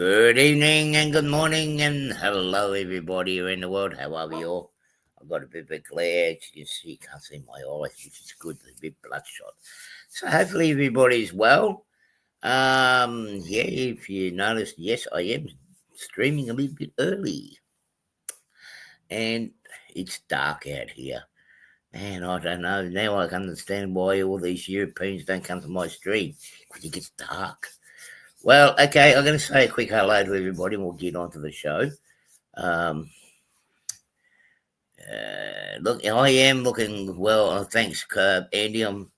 Good evening and good morning and hello everybody around the world. How are we all? I've got a bit of a glare. As you can see, you can't see my eyes, which is good. They're a bit bloodshot. So hopefully everybody's well. Yeah, if you noticed, yes, I am streaming a little bit early. And it's dark out here. Man, I don't know. Now I can understand why all these Europeans don't come to my stream. Because it gets dark. Well, okay, I'm going to say a quick hello to everybody and we'll get on to the show. Look, I am looking well. Thanks, Andy. I'm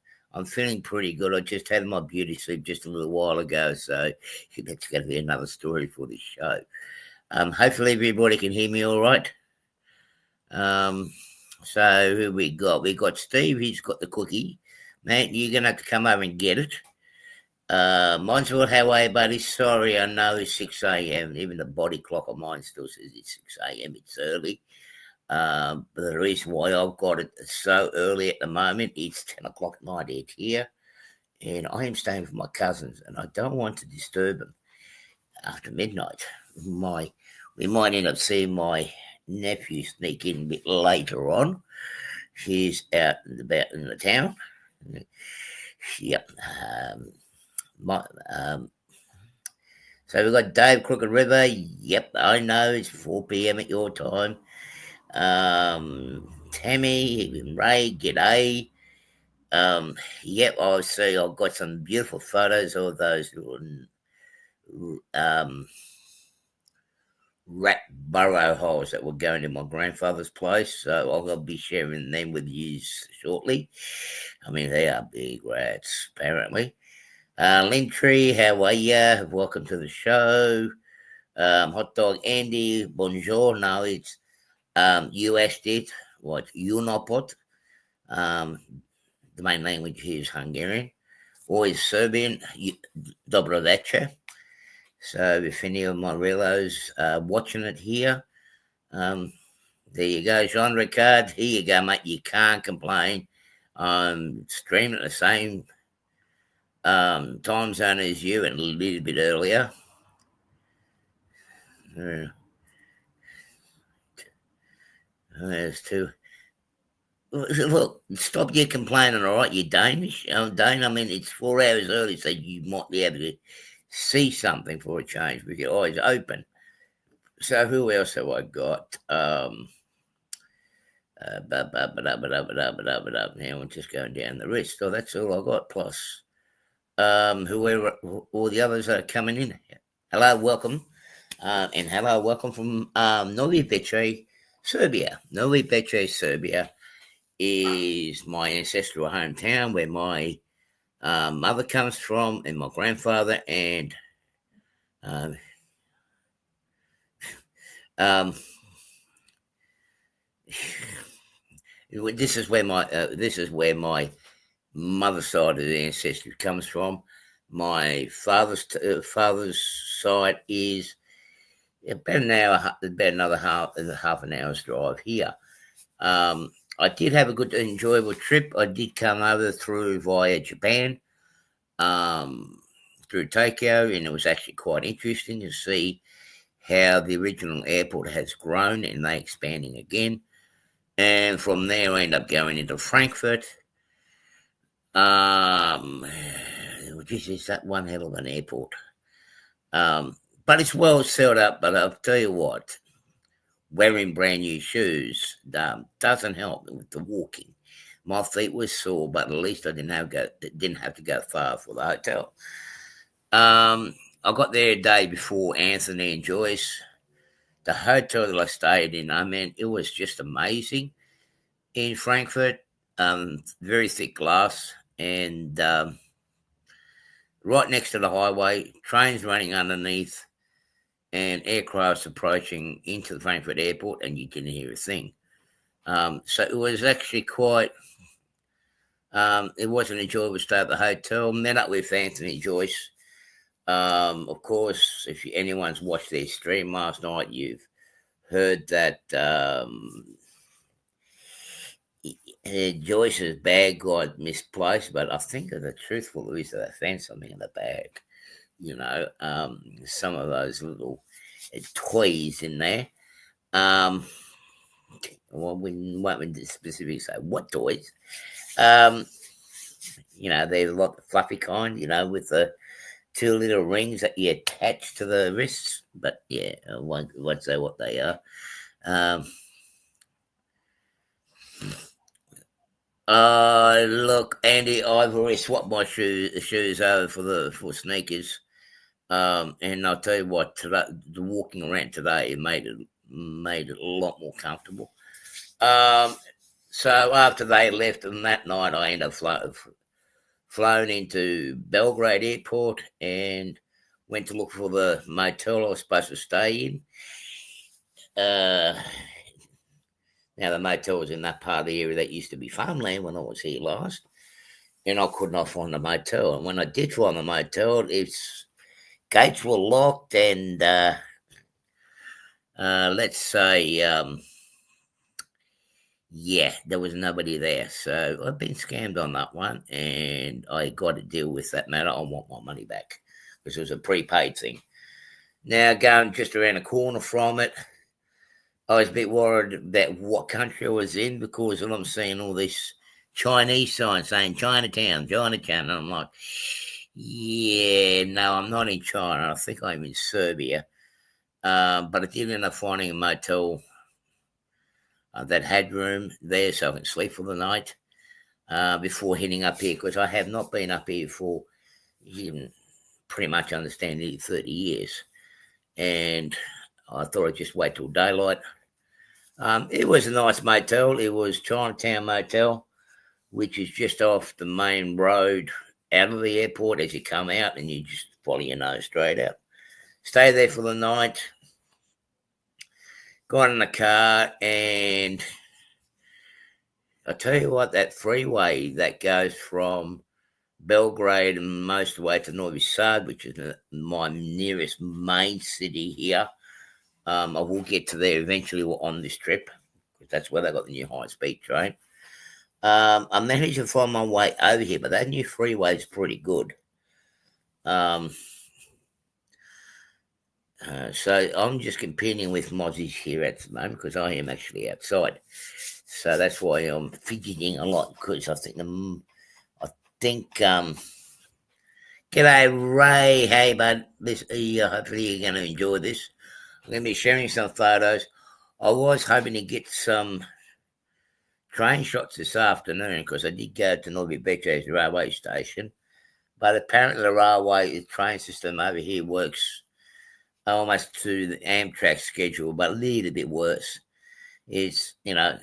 feeling pretty good. I just had my beauty sleep just a little while ago, so that's going to be another story for this show. Hopefully everybody can hear me all right. So who we got? We got Steve. He's got the cookie. Man, you're going to have to come over and get it. Minesville, how are you, buddy? Sorry, I know it's 6 a.m. Even the body clock of mine still says it's 6 a.m. It's early. But the reason why I've got it so early at the moment, it's 10 o'clock at night out here. And I am staying with my cousins, and I don't want to disturb them after midnight. We might end up seeing my nephew sneak in a bit later on. She's out and about in the town. Yep. So we've got Dave Crooked River. Yep, I know it's 4 p.m. at your time. Tammy, Ray, g'day. Yep, I see. I've got some beautiful photos of those little rat burrow holes that were going to my grandfather's place. So I'll be sharing them with you shortly. I mean, they are big rats, apparently. Lintree, how are you? Welcome to the show. Hot Dog Andy, bonjour. No, it's you asked it, what, Unopot. The main language here is Hungarian, or is Serbian, Dobro veče. So if any of my relos are watching it here, there you go, Jean Ricard. Here you go, mate. You can't complain. I'm streaming at the same time zone as you and a little bit earlier. There's two. Look, stop your complaining, all right? You're Danish. Dane, I mean, it's 4 hours early, so you might be able to see something for a change with your eyes open. So who else have I got? Now I'm just going down the list. So that's all I got. Plus, whoever, all the others that are coming in. Hello, welcome. And hello, welcome from Novi Becej, Serbia. Novi Becej, Serbia is my ancestral hometown where my mother comes from and my grandfather, and this is where my mother's side of the ancestry comes from. My father's side is about an hour, about another half an hour's drive here. I did have a good, enjoyable trip. I did come over through via Japan, through Tokyo, and it was actually quite interesting to see how the original airport has grown and they're expanding again. And from there, I ended up going into Frankfurt. Which is that one hell of an airport. But it's well set up. But I'll tell you what, wearing brand new shoes doesn't help with the walking. My feet were sore, but at least I didn't have to go far for the hotel. I got there a day before Anthony and Joyce. The hotel that I stayed in, I mean, it was just amazing in Frankfurt. Very thick glass, and right next to the highway, trains running underneath, and aircrafts approaching into the Frankfurt airport, and you didn't hear a thing. So it was actually quite, it was an enjoyable stay at the hotel. Met up with Anthony Joyce. Of course, if anyone's watched their stream last night, you've heard that Joyce's bag got misplaced, but I think the truthful is that I found something in the bag. some of those little toys in there. Um, well, we won't be specifically say what toys. Um, there's a lot of fluffy kind, with the two little rings that you attach to the wrists. But yeah, I won't say what they are. Um, look, Andy, I've already swapped my shoes over for sneakers. And I'll tell you what, today, the walking around today it made it a lot more comfortable. Um, so after they left, and that night I ended up flown into Belgrade Airport and went to look for the motel I was supposed to stay in. Uh, Now the motel was in that part of the area that used to be farmland when I was here last, and I could not find the motel. And when I did find the motel, its gates were locked, and let's say, yeah, there was nobody there. So I've been scammed on that one, and I got to deal with that matter. I want my money back because it was a prepaid thing. Now going just around the corner from it, I was a bit worried about what country I was in because I'm seeing all this Chinese signs saying Chinatown, Chinatown. And I'm like, yeah, no, I'm not in China. I think I'm in Serbia. But I did end up finding a motel that had room there so I can sleep for the night before heading up here because I have not been up here for, you can pretty much understand, nearly 30 years. And I thought I'd just wait till daylight. It was a nice motel. It was Chinatown Motel, which is just off the main road out of the airport as you come out, and you just follow your nose straight out. Stay there for the night. Got in the car, and I tell you what, that freeway that goes from Belgrade and most of the way to Novi Becej Serbia, which is my nearest main city here. I will get to there eventually on this trip because that's where they got the new high-speed train. I managed to find my way over here, but that new freeway is pretty good. So I'm just competing with Mozzies here at the moment because I am actually outside. So that's why I'm fidgeting a lot because I think, g'day Ray, hey bud, hopefully you're going to enjoy this. I'm going to be sharing some photos. I was hoping to get some train shots this afternoon because I did go to Novi Becej railway station, but apparently the train system over here works almost to the Amtrak schedule, but a little bit worse. It's, if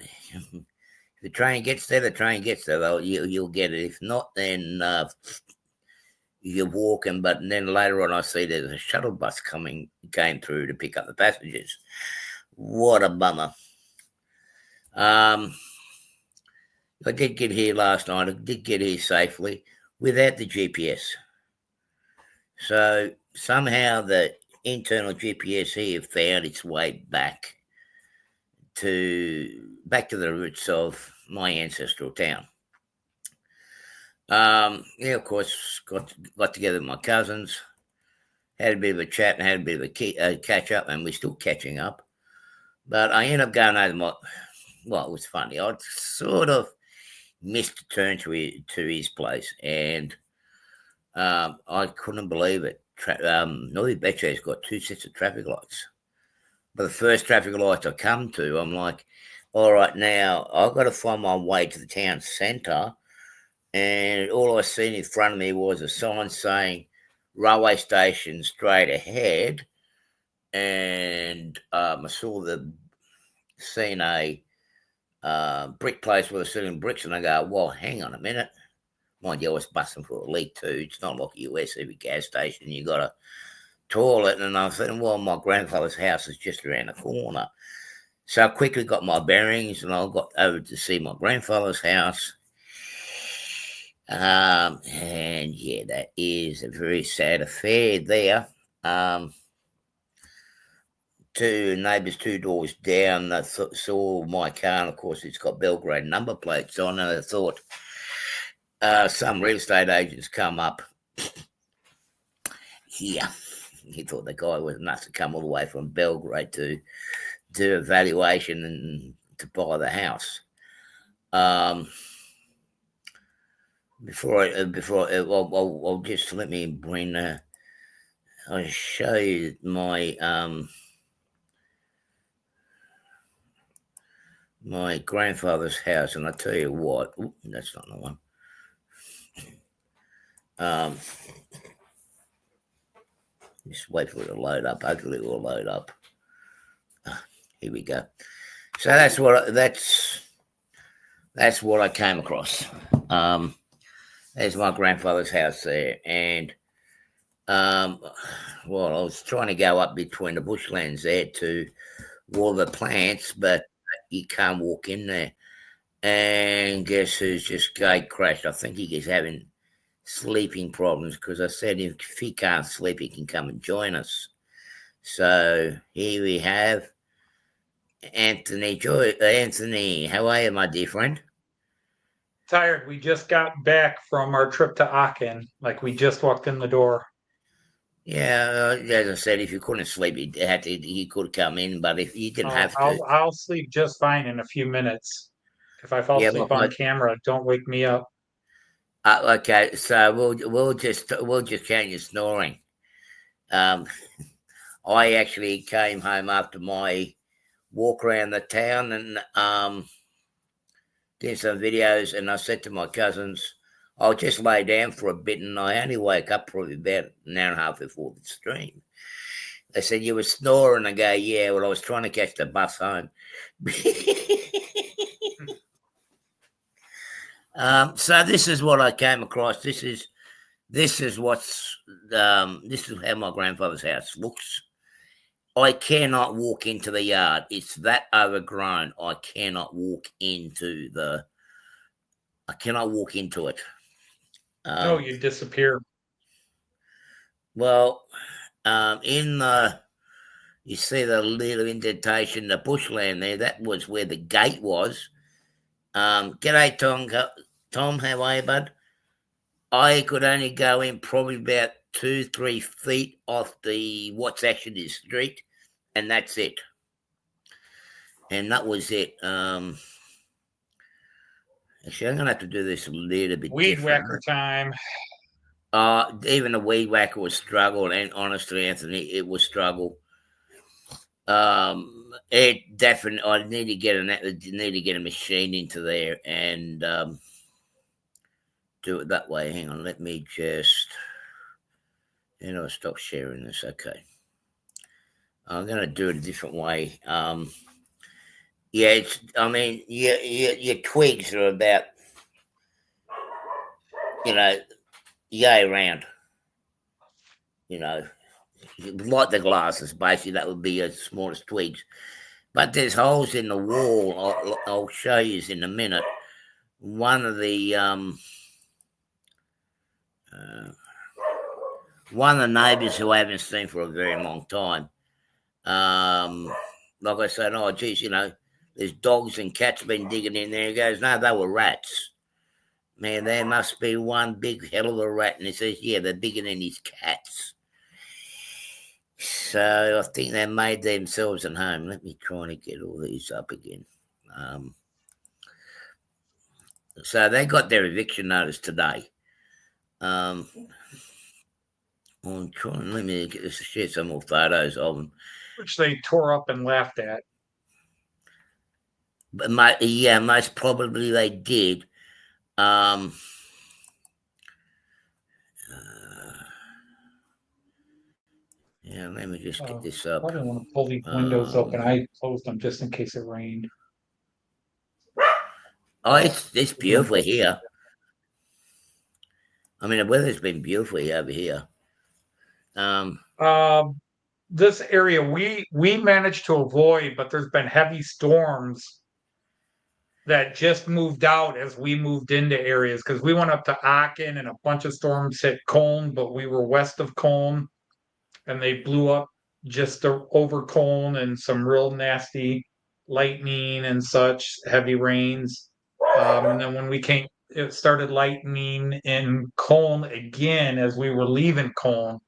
the train gets there, the train gets there. You'll get it. If not, then you're walking. But then later on, I see there's a shuttle bus came through to pick up the passengers. What a bummer. I did get here last night. I did get here safely without the GPS. So somehow the internal GPS here found its way back to the roots of my ancestral town. Yeah, of course, got together with my cousins, had a bit of a chat and had a bit of a catch up, and we're still catching up. But I ended up going over it was funny. I sort of missed a turn to his place, and I couldn't believe it. Novi Becej's got two sets of traffic lights. But the first traffic lights I come to, I'm like, all right, now I've got to find my way to the town centre. And all I seen in front of me was a sign saying railway station straight ahead. And I seen a brick place where they're selling bricks. And I go, well, hang on a minute. Mind you, I was busting for a leak too. It's not like a US, every gas station. You got a toilet. And I was thinking, well, my grandfather's house is just around the corner. So I quickly got my bearings and I got over to see my grandfather's house. And yeah, that is a very sad affair there. Two neighbours 2 doors down saw my car, and of course it's got Belgrade number plates on, and I thought some real estate agents come up here. He thought the guy was nuts to come all the way from Belgrade to do evaluation and to buy the house. Well, just let me bring. I'll show you my my grandfather's house, and I tell you what, that's not the one. Just wait for it to load up. Hopefully, it will load up. Here we go. So that's what I came across. There's my grandfather's house there, and well, I was trying to go up between the bushlands there to water the plants, but you can't walk in there. And guess who's just gate crashed? I think he's having sleeping problems, because I said if he can't sleep, he can come and join us. So here we have Anthony. Anthony, how are you, my dear friend? Tired. We just got back from our trip to Aachen. Like we just walked in the door. Yeah, as I said, if you couldn't sleep, he could come in, but if you didn't have to, I'll sleep just fine in a few minutes. If I fall yeah. asleep on camera, don't wake me up. Okay, so we'll just count your snoring. I actually came home after my walk around the town and did some videos, and I said to my cousins, I'll just lay down for a bit, and I only woke up probably about an hour and a half before the stream. They said, you were snoring. I go, yeah, well, I was trying to catch the bus home. So this is what I came across. This is how my grandfather's house looks. I cannot walk into the yard. It's that overgrown. I cannot walk into it. No, you disappear. Well, you see the little indentation, the bushland there. That was where the gate was. G'day, Tom. Tom, how are you, bud? I could only go in probably about 2-3 feet off what's actually the street, and that's it. And that was it. Actually, I'm gonna have to do this a little bit Weed different. whacker time. Even the weed whacker was struggle, and honestly, Anthony, it was struggle. It definitely. I need to get a machine into there and do it that way. Hang on, let me just. Stop sharing this. Okay, I'm gonna do it a different way. Yeah, your twigs are about, yay round. Like the glasses, basically, that would be your smallest twigs. But there's holes in the wall. I'll show you in a minute. One of the neighbours who I haven't seen for a very long time, like I said, oh geez, there's dogs and cats been digging in there. He goes, no, they were rats. Man, there must be one big hell of a rat. And he says, yeah, they're bigger than his cats. So I think they made themselves at home. Let me try to get all these up again. So they got their eviction notice today. I'm trying. Let me share some more photos of them, which they tore up and laughed at. But most probably they did. Yeah, let me just get this up. I didn't want to pull these windows open. I closed them just in case it rained. Oh, it's beautiful here. I mean, the weather's been beautiful over here. This area we managed to avoid, but there's been heavy storms that just moved out as we moved into areas, because we went up to Aachen and a bunch of storms hit Cologne, but we were west of Cologne and they blew up just over Cologne, and some real nasty lightning and such heavy rains. And then when we came, it started lightning in Cologne again as we were leaving Cologne.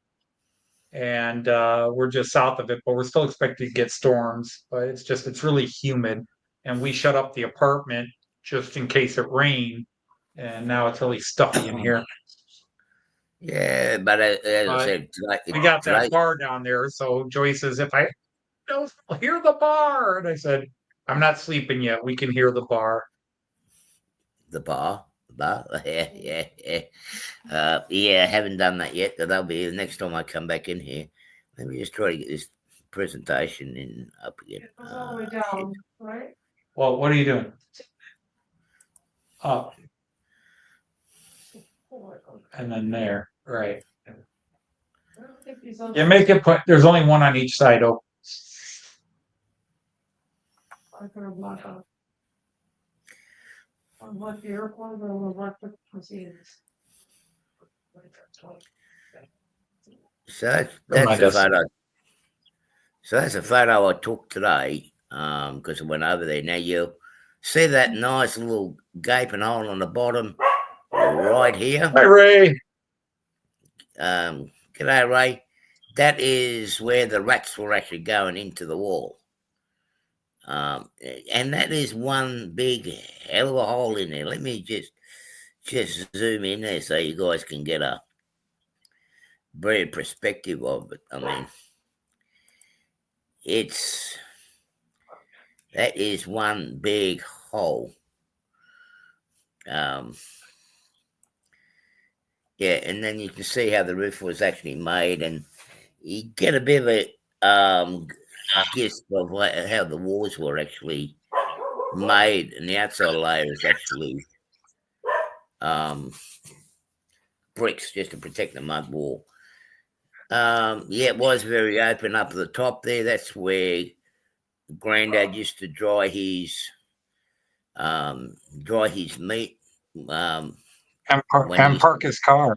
and we're just south of it, but we're still expecting to get storms. But it's really humid, and we shut up the apartment just in case it rained, and now it's really stuffy in here. Yeah, but as I But said, we got today that bar down there, so Joy says, "If I don't hear the bar," and I said, "I'm not sleeping yet. We can hear the bar." the bar, yeah, I haven't done that yet. But that'll be the next time I come back in here. Let me just try to get this presentation in up again. All the way down, right? Well, what are you doing? Up and then there, right? I don't think these other. You make it put. There's only one on each side. Oh, I could have blocked out. On what the airport or what the proceedings. So that's Remind a us. photo. So that's a photo I took today because I went over there. Now you'll see that nice little gaping hole on the bottom right here. Hi, Ray. G'day, Ray. That is where the rats were actually going into the wall. And that is one big hell of a hole in there. Let me just zoom in there so you guys can get a better perspective of it. I mean, that is one big hole. Yeah, and then you can see how the roof was actually made, and you get a bit of a gist of how the walls were actually made, and the outside layer is actually bricks just to protect the mud wall. Yeah, it was very open up at the top there. That's where Granddad used to dry his meat. And park his car.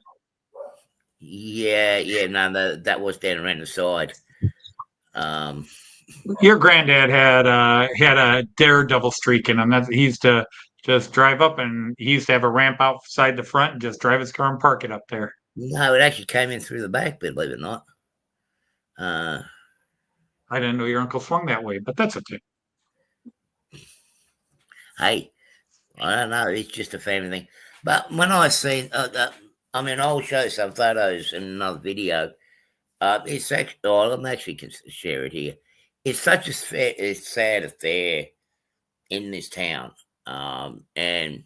Yeah, no, that was down around the side. Your granddad had a daredevil streak in him. He used to just drive up, and he used to have a ramp outside the front and just drive his car and park it up there. No, it actually came in through the back, believe it or not. I didn't know your uncle swung that way, but that's okay. Hey, I don't know. It's just a family thing. But when I seen, I mean, I'll show some photos in another video. It's actually, I'm actually can share it here. It's such a sad affair in this town, and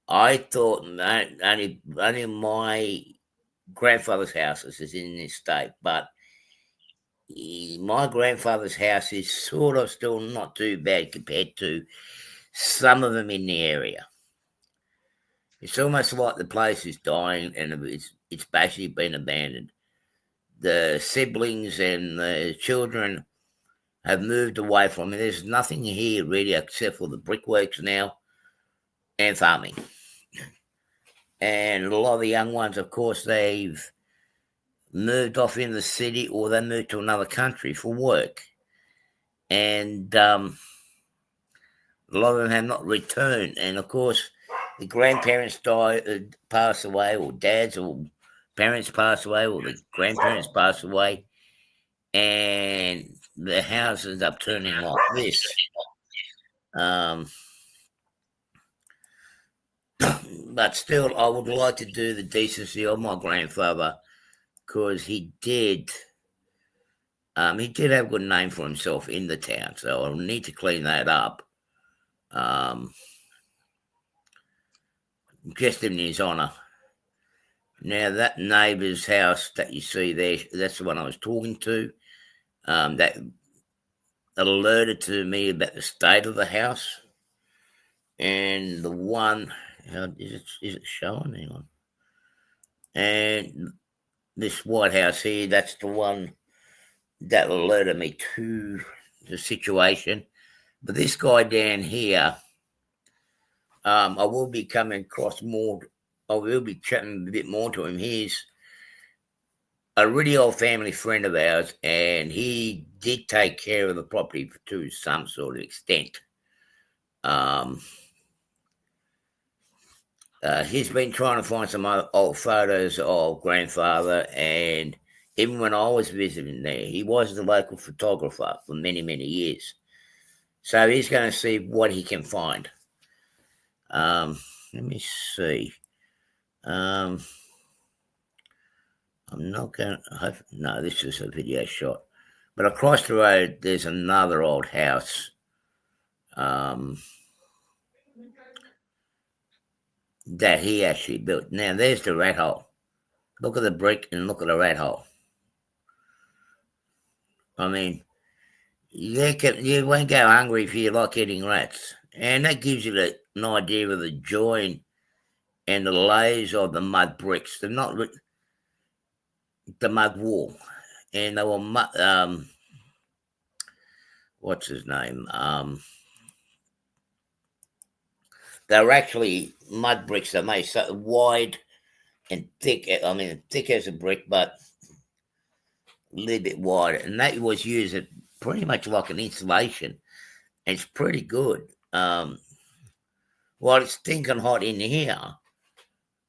I thought only my grandfather's house is in this state, but my grandfather's house is sort of still not too bad compared to some of them in the area. It's almost like the place is dying and it's basically been abandoned. The siblings and the children have moved away from it. There's nothing here really except for the brickworks now and farming. And a lot of the young ones, of course, they've moved off in the city or they moved to another country for work. And a lot of them have not returned. And of course, the grandparents pass away, or dads or parents pass away, or the grandparents pass away, and the house ends up turning like this. But still, I would like to do the decency of my grandfather because he did have a good name for himself in the town. So I'll need to clean that up. Just in his honour. Now, that neighbour's house that you see there, that's the one I was talking to. That alerted to me about the state of the house. And the one, is it showing? Hang on. And this White House here, that's the one that alerted me to the situation. But this guy down here, I will be coming across more. I will be chatting a bit more to him. He's a really old family friend of ours, and he did take care of the property to some sort of extent. He's been trying to find some old photos of grandfather, and even when I was visiting there. He was the local photographer for many, many years. So he's going to see what he can find. Let me see. I'm not going to... No, this is a video shot. But across the road, there's another old house. That he actually built. Now, there's the rat hole. Look at the brick and look at the rat hole. I mean, you won't go hungry if you like eating rats. And that gives you an idea of the join and the layers of the mud bricks. They're not the mud wall. And they were, what's his name? They're actually mud bricks. They're made so wide and thick. I mean, thick as a brick, but a little bit wider. And that was used pretty much like an insulation. And it's pretty good. While it's stinking hot in here,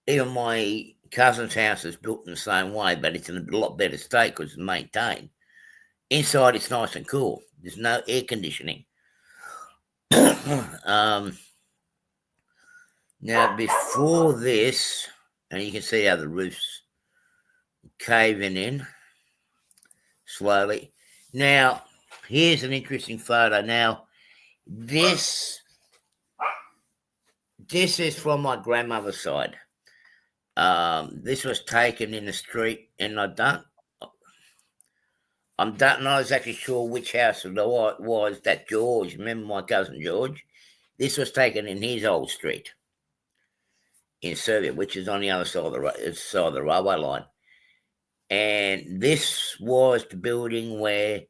even my cousin's house is built in the same way, but it's in a lot better state because it's maintained. Inside, it's nice and cool. There's no air conditioning. Now, before this, and you can see how the roof's caving in slowly. Now, here's an interesting photo. Now, this is from my grandmother's side. This was taken in the street, and I'm not exactly sure which house it was that George, remember my cousin George? This was taken in his old street in Serbia, which is on the other side of the railway line. And this was the building where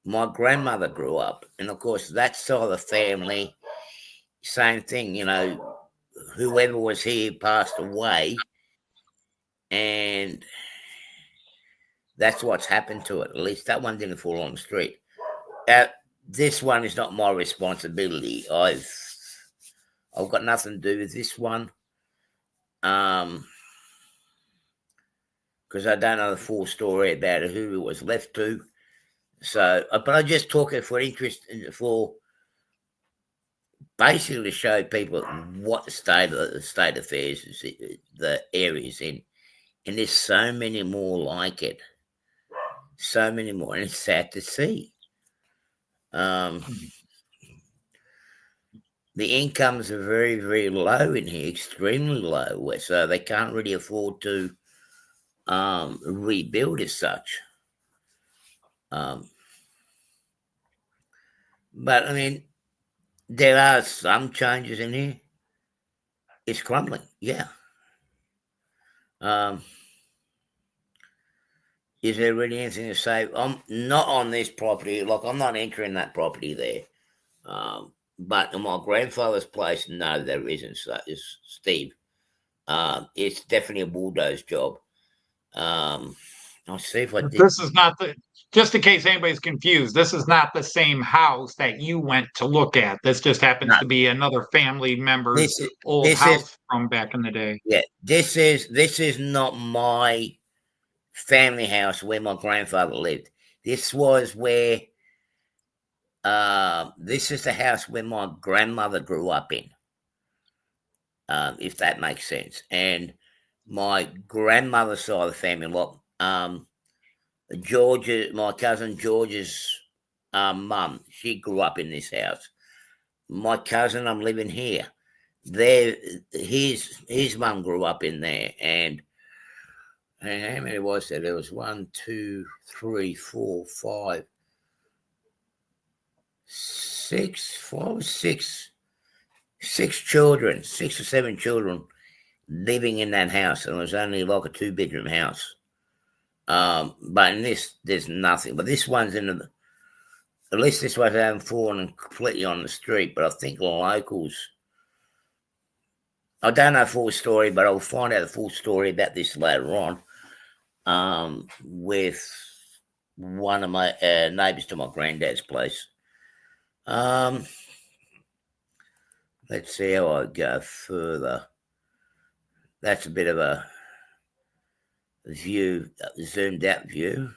my grandmother grew up. And of course, that side of the family, same thing, whoever was here passed away. And that's what's happened to it. At least that one didn't fall on the street. This one is not my responsibility. I've got nothing to do with this one. Because I don't know the full story about it, who it was left to. So, but I just talk it for interest, for basically to show people what the state of affairs is, the area's in. And there's so many more like it. So many more. And it's sad to see. The incomes are very, very low in here, extremely low. So they can't really afford to rebuild as such. But I mean, there are some changes in here. It's crumbling, yeah. Is there really anything to say? I'm not on this property. Like, I'm not entering that property there. But in my grandfather's place, no, there isn't. So it's Steve. It's definitely a bulldoze job. I'll see if I did. This is not just in case anybody's confused, this is not the same house that you went to look at. This just happens to be another family member's old house from back in the day. Yeah, this is not my family house where my grandfather lived. This was where this is the house where my grandmother grew up in, if that makes sense. And my grandmother's side of the family, my cousin George's mum, she grew up in this house. My cousin, I'm living here. His mum grew up in there, and how many was there? There was 1, 2, 3, 4, 5, 6 children, 6 or 7 children living in that house, and it was only like a 2-bedroom house. But in this, there's nothing. But this one's at least this one hasn't fallen completely on the street. But I think the locals, I don't know the full story, but I'll find out the full story about this later on, with one of my neighbours to my granddad's place. Let's see how I go further. That's a bit of a view, zoomed out view.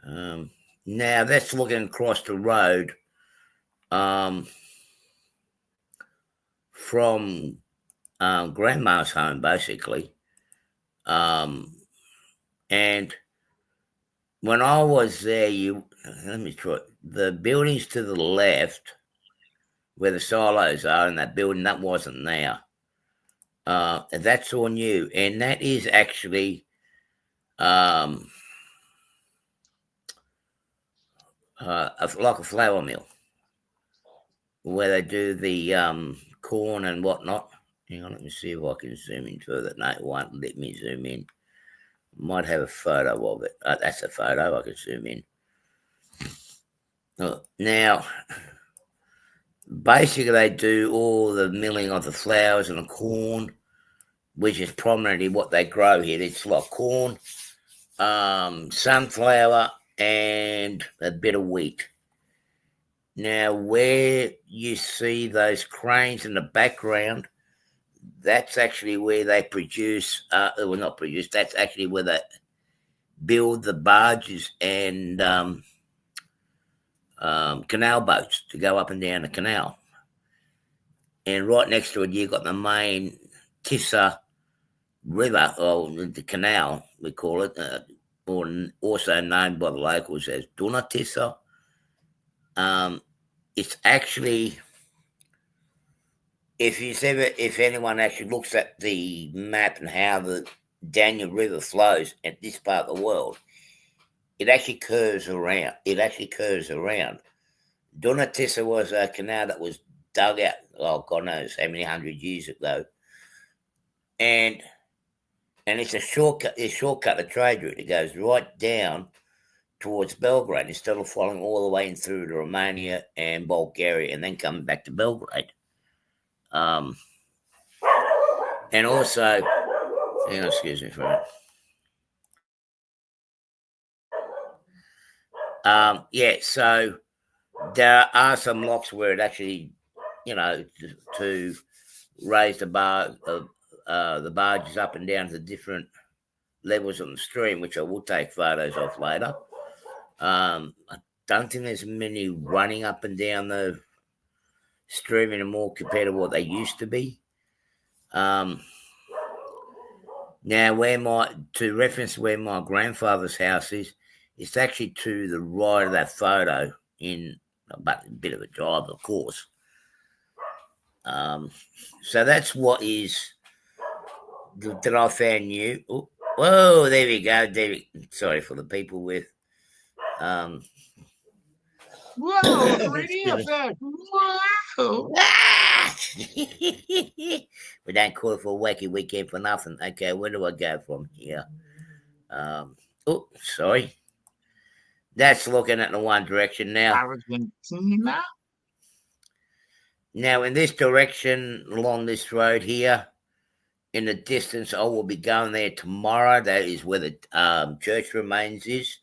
Now that's looking across the road from Grandma's home, basically. And when I was there, let me try. The buildings to the left, where the silos are, in that building, that wasn't there. That's all new, and that is actually like a flour mill where they do the corn and whatnot. Hang on, let me see if I can zoom in further. No, it won't let me zoom in. Might have a photo of it. That's a photo. I can zoom in. Now, basically, they do all the milling of the flours and the corn, which is prominently what they grow here. It's like corn, sunflower, and a bit of wheat. Now, where you see those cranes in the background, that's actually where they produce, well, not produce, that's actually where they build the barges and canal boats to go up and down the canal. And right next to it, you've got the main Tissa River, or the canal, we call it, or also known by the locals as Dunatissa. It's actually, if anyone actually looks at the map and how the Danube River flows at this part of the world, it actually curves around. Dunatissa was a canal that was dug out, oh, God knows how many hundred years ago. And it's a shortcut the trade route. It goes right down towards Belgrade instead of following all the way in through to Romania and Bulgaria and then coming back to Belgrade. And also, hang on, excuse me for a minute. Yeah, so there are some locks where it actually, to raise the barges up and down to different levels on the stream, which I will take photos of later. I don't think there's many running up and down the stream anymore compared to what they used to be. Now, to reference where my grandfather's house is, it's actually to the right of that photo, in about a bit of a drive, of course. So that's what is that I found new. Oh, whoa, there we go. Sorry for the people with Whoa, radio effect. Whoa. We don't call it for Wacky Weekend for nothing. Okay, where do I go from here? Oh, sorry. That's looking at the one direction now. Argentina. Now, in this direction, along this road here, in the distance, I will be going there tomorrow. That is where the church remains is.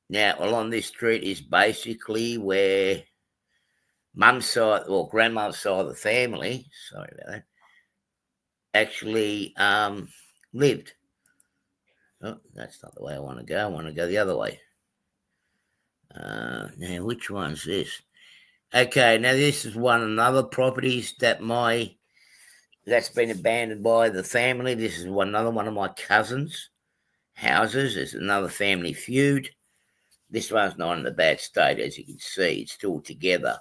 Now, along this street is basically where mum's side, or grandma's side of the family, sorry about that, actually lived. Oh, that's not the way I want to go. I want to go the other way. Now, which one's this? Okay, now this is another properties that's been abandoned by the family. This is another one of my cousins' houses. It's another family feud. This one's not in a bad state, as you can see. It's still together,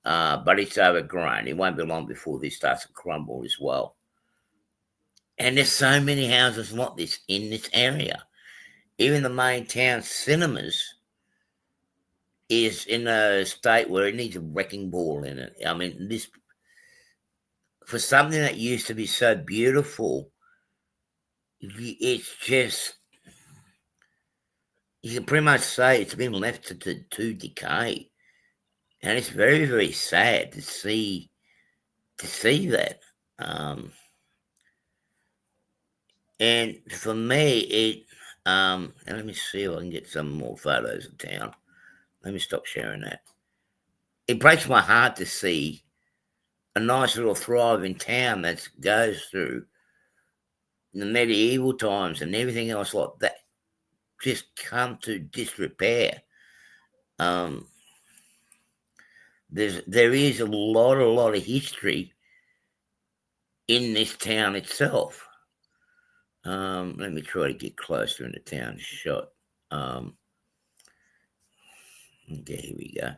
but it's overgrown. It won't be long before this starts to crumble as well. And there's so many houses like this in this area. Even the main town cinemas is in a state where it needs a wrecking ball in it. I mean, this, for something that used to be so beautiful, it's just, you can pretty much say it's been left to decay. And it's very, very sad to see that. And for me, and let me see if I can get some more photos of town. Let me stop sharing that. It breaks my heart to see a nice little thriving town that goes through the medieval times and everything else like that just come to disrepair. There is a lot of history in this town itself. Let me try to get closer in the town shot. Okay, here we go.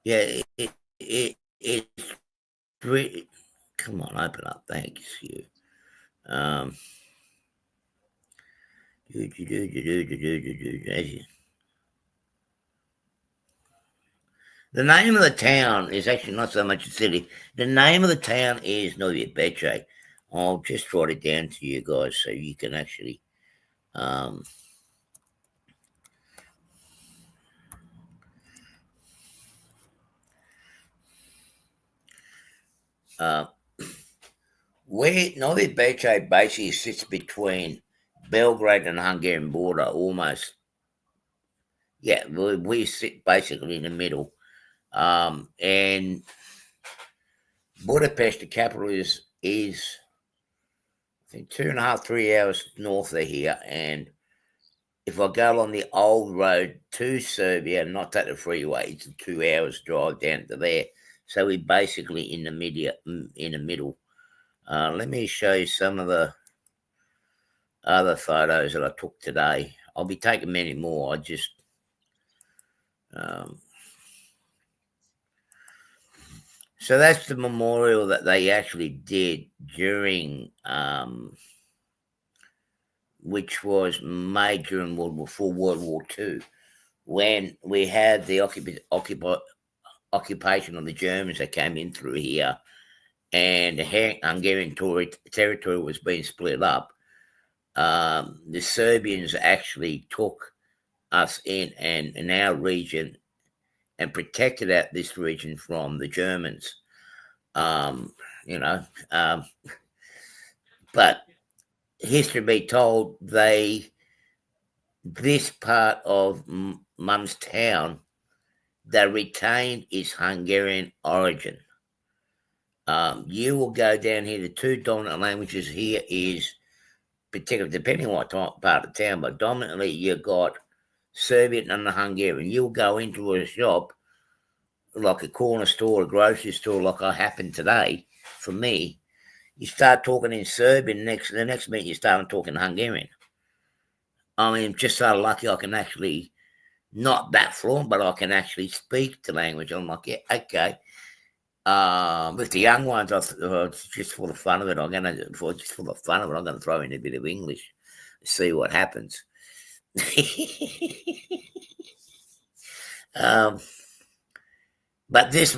Yeah, it's really, come on, open up. Thank you. The name of the town is actually not so much a city. The name of the town is Novi Becej. I'll just write it down to you guys so you can actually where Novi Becej basically sits between Belgrade and the Hungarian border almost. Yeah, we sit basically in the middle. And Budapest, the capital, is I think 2.5, 3 hours north of here. And if I go along the old road to Serbia, not take the freeway, it's a 2 hours drive down to there. So we're basically in the middle. Let me show you some of the other photos that I took today. I'll be taking many more. I just so that's the memorial that they actually did during which was major in World War II, when we had the occupation of the Germans that came in through here, and the Hungarian territory was being split up. The Serbians actually took us in our region and protected out this region from the Germans. You know, but history be told, this part of Mum's town, they retained its Hungarian origin. You will go down here. The two dominant languages here is, particularly depending on what part of the town, but dominantly you got Serbian and the Hungarian. You'll go into a shop, like a corner store, a grocery store, like I happened today for me. You start talking in Serbian, the next minute you start talking Hungarian. I mean, I'm just so lucky I can actually, not that fluent, but I can actually speak the language. I'm like, yeah, okay. With the young ones, just for the fun of it, I'm gonna throw in a bit of English, see what happens. But this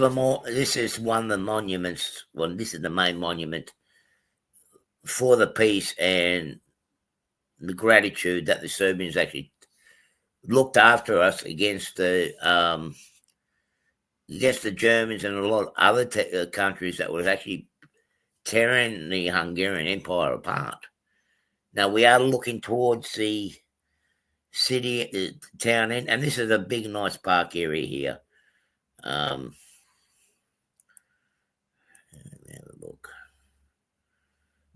is one of the monuments. Well, this is the main monument for the peace and the gratitude that the Serbians actually looked after us against the Germans and a lot of other countries that was actually tearing the Hungarian Empire apart. Now we are looking towards the city, town end, and this is a big, nice park area here. Let me have a look.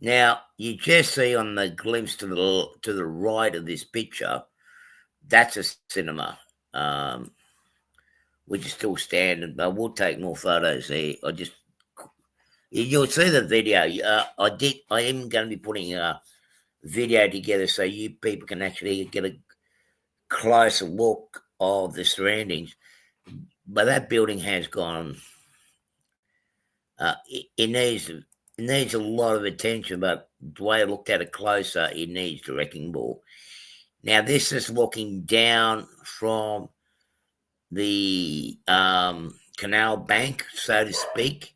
Now you just see on the glimpse to the right of this picture, that's a cinema, which is still standing. But we'll take more photos there. You'll see the video. I am going to be putting a video together so you people can actually get a closer look of the surroundings. But that building has gone. It needs a lot of attention. But the way I looked at it closer, it needs the wrecking ball. Now this is looking down from the canal bank, so to speak.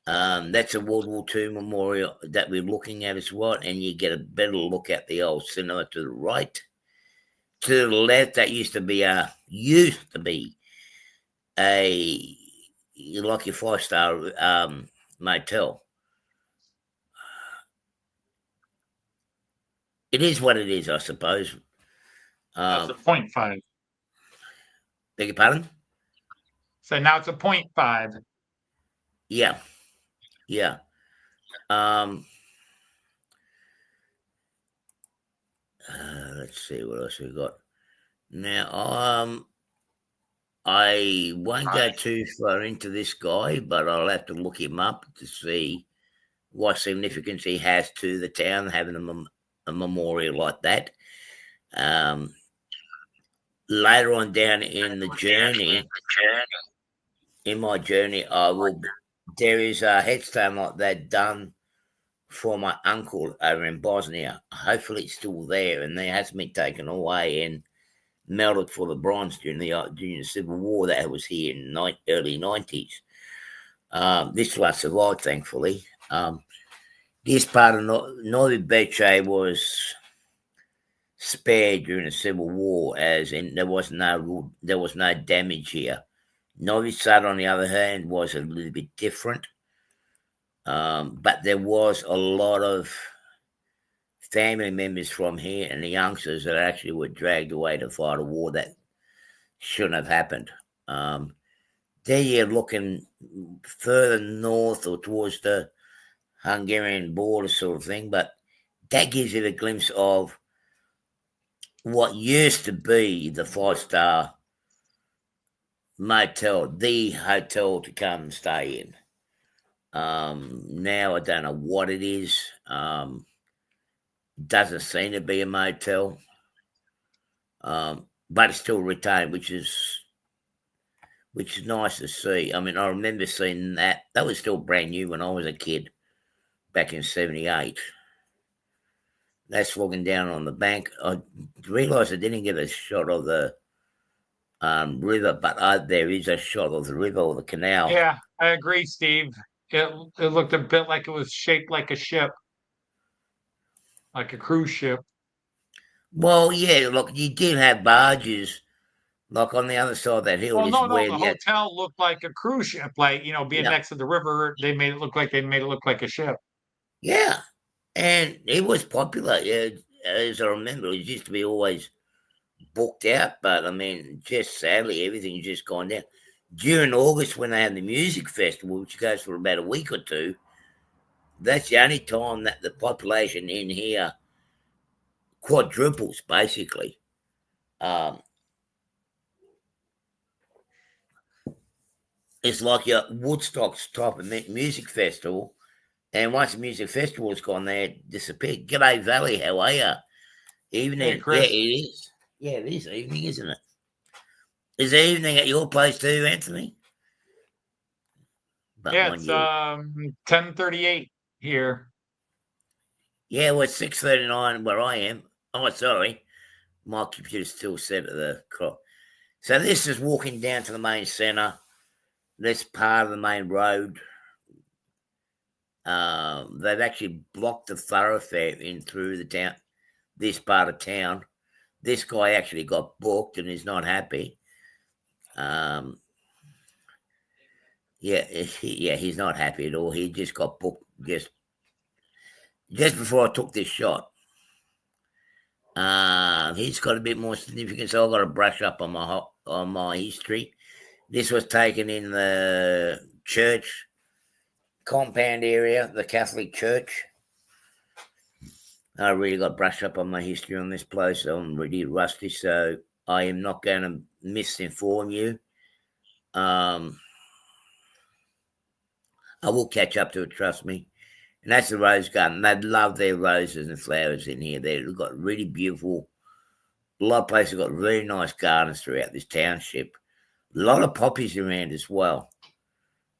That's a World War II memorial that we're looking at as well, and you get a better look at the old cinema to the right. To the left, that used to be a like your 5-star motel. It is what it is, I suppose. That's a 0.5. Beg your pardon? So now it's a 0.5. Yeah. Yeah. Let's see what else we got. Now, I won't go too far into this guy, but I'll have to look him up to see what significance he has to the town, having a memorial like that. Later on down in the journey, in my journey, there is a headstone like that done for my uncle over in Bosnia. Hopefully it's still there, and there hasn't been taken away and melted for the bronze during the Civil War that was here in the early 90s. This one survived, thankfully. This part of Novi Becej was spared during the Civil War, as in there was no damage here. Novi Sad, on the other hand, was a little bit different, but there was a lot of family members from here and the youngsters that actually were dragged away to fight a war that shouldn't have happened. There you're looking further north or towards the Hungarian border sort of thing, but that gives you a glimpse of what used to be the 5-star motel, the hotel to come and stay in. Now I don't know what it is. Doesn't seem to be a motel, but it's still retained, which is nice to see. I mean, I remember seeing that. That was still brand new when I was a kid back in 78. That's walking down on the bank. I realised I didn't get a shot of the river, but there is a shot of the river or the canal. Yeah, I agree, Steve. It looked a bit like it was shaped like a ship, like a cruise ship. Well, yeah, look, you did have barges, like on the other side of that hill. Well, Is no, where the hotel looked like a cruise ship, like being next to the river. They made it look like a ship. Yeah, and it was popular. As I remember, it used to be always booked out, but I mean, just sadly, everything's just gone down. During August, when they have the music festival, which goes for about a week or two, that's the only time that the population in here quadruples, basically. It's like your Woodstock's type of music festival, and once the music festival's gone, they disappear. G'day Valley, how are you? Evening. Hey, Chris. Yeah, it is. Yeah, it is evening, isn't it? Is it evening at your place too, Anthony? But yeah, it's 10:38 here. Yeah, well, it's 6:39 where I am. Oh, sorry. My computer's still set at the clock. So this is walking down to the main centre. This part of the main road. They've actually blocked the thoroughfare in through the town, this part of town. This guy actually got booked and is not happy. Yeah, he's not happy at all. He just got booked just before I took this shot. He's got a bit more significance. I've got to brush up on my history. This was taken in the church compound area, the Catholic Church. I really got brushed up on my history on this place. I'm really rusty, so I am not going to misinform you. I will catch up to it, trust me. And that's the rose garden. They love their roses and flowers in here. They've got really beautiful. A lot of places have got really nice gardens throughout this township. A lot of poppies around as well.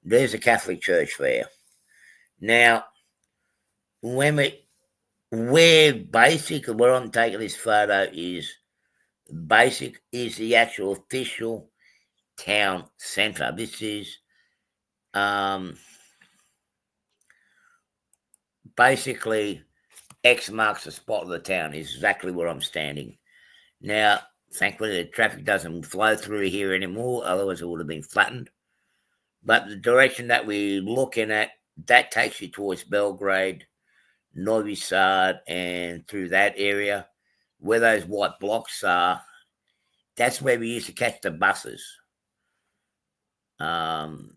There's a Catholic church there. Now, where I'm taking this photo is the actual official town centre. This is basically X marks the spot of the town, is exactly where I'm standing. Now, thankfully, the traffic doesn't flow through here anymore, otherwise it would have been flattened. But the direction that we're looking at, that takes you towards Belgrade, Novi Sad, and through that area. Where those white blocks are That's where we used to catch the buses. To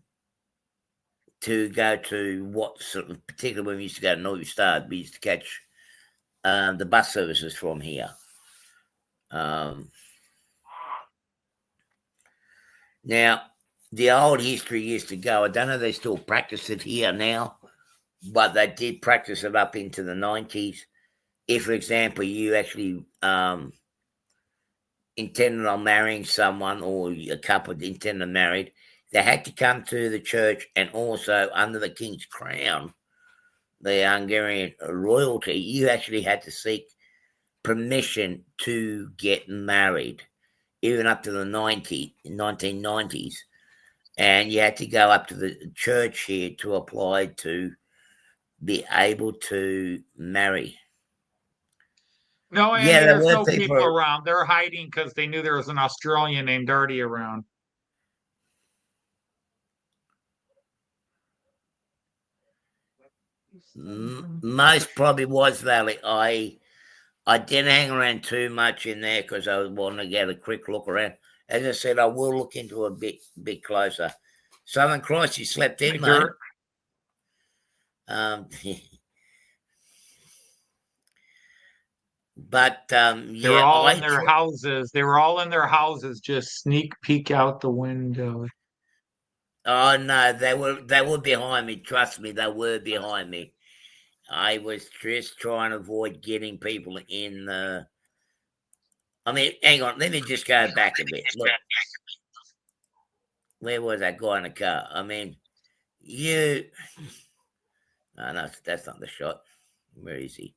go to what sort of, particularly when we used to go to Novi Becej, we used to catch the bus services from here. Now, the old history used to go, I don't know if they still practice it here now, but they did practice it up into the 90s. If, for example, you actually intended on marrying someone, or a couple intended on married, they had to come to the church, and also under the king's crown, the Hungarian royalty, you actually had to seek permission to get married, even up to the 1990s. And you had to go up to the church here to apply to be able to marry. No, Andy, Yeah, there there's were no people people around. They're hiding because they knew there was an Australian named Artie around. Most probably was Valley. I didn't hang around too much in there because I wanted to get a quick look around. As I said, I will look into a bit closer. Southern Cross, you slept in, Hey, mate. Dirk. But They were all in their houses. They were all in their houses, just sneak peek out the window. Oh no, they were behind me. Trust me, they were behind me. I was just trying to avoid getting people in the. I mean, hang on. Let me just go back a bit. Look, where was that guy in the car? I mean, you. Oh, no, that's not the shot. Where is he?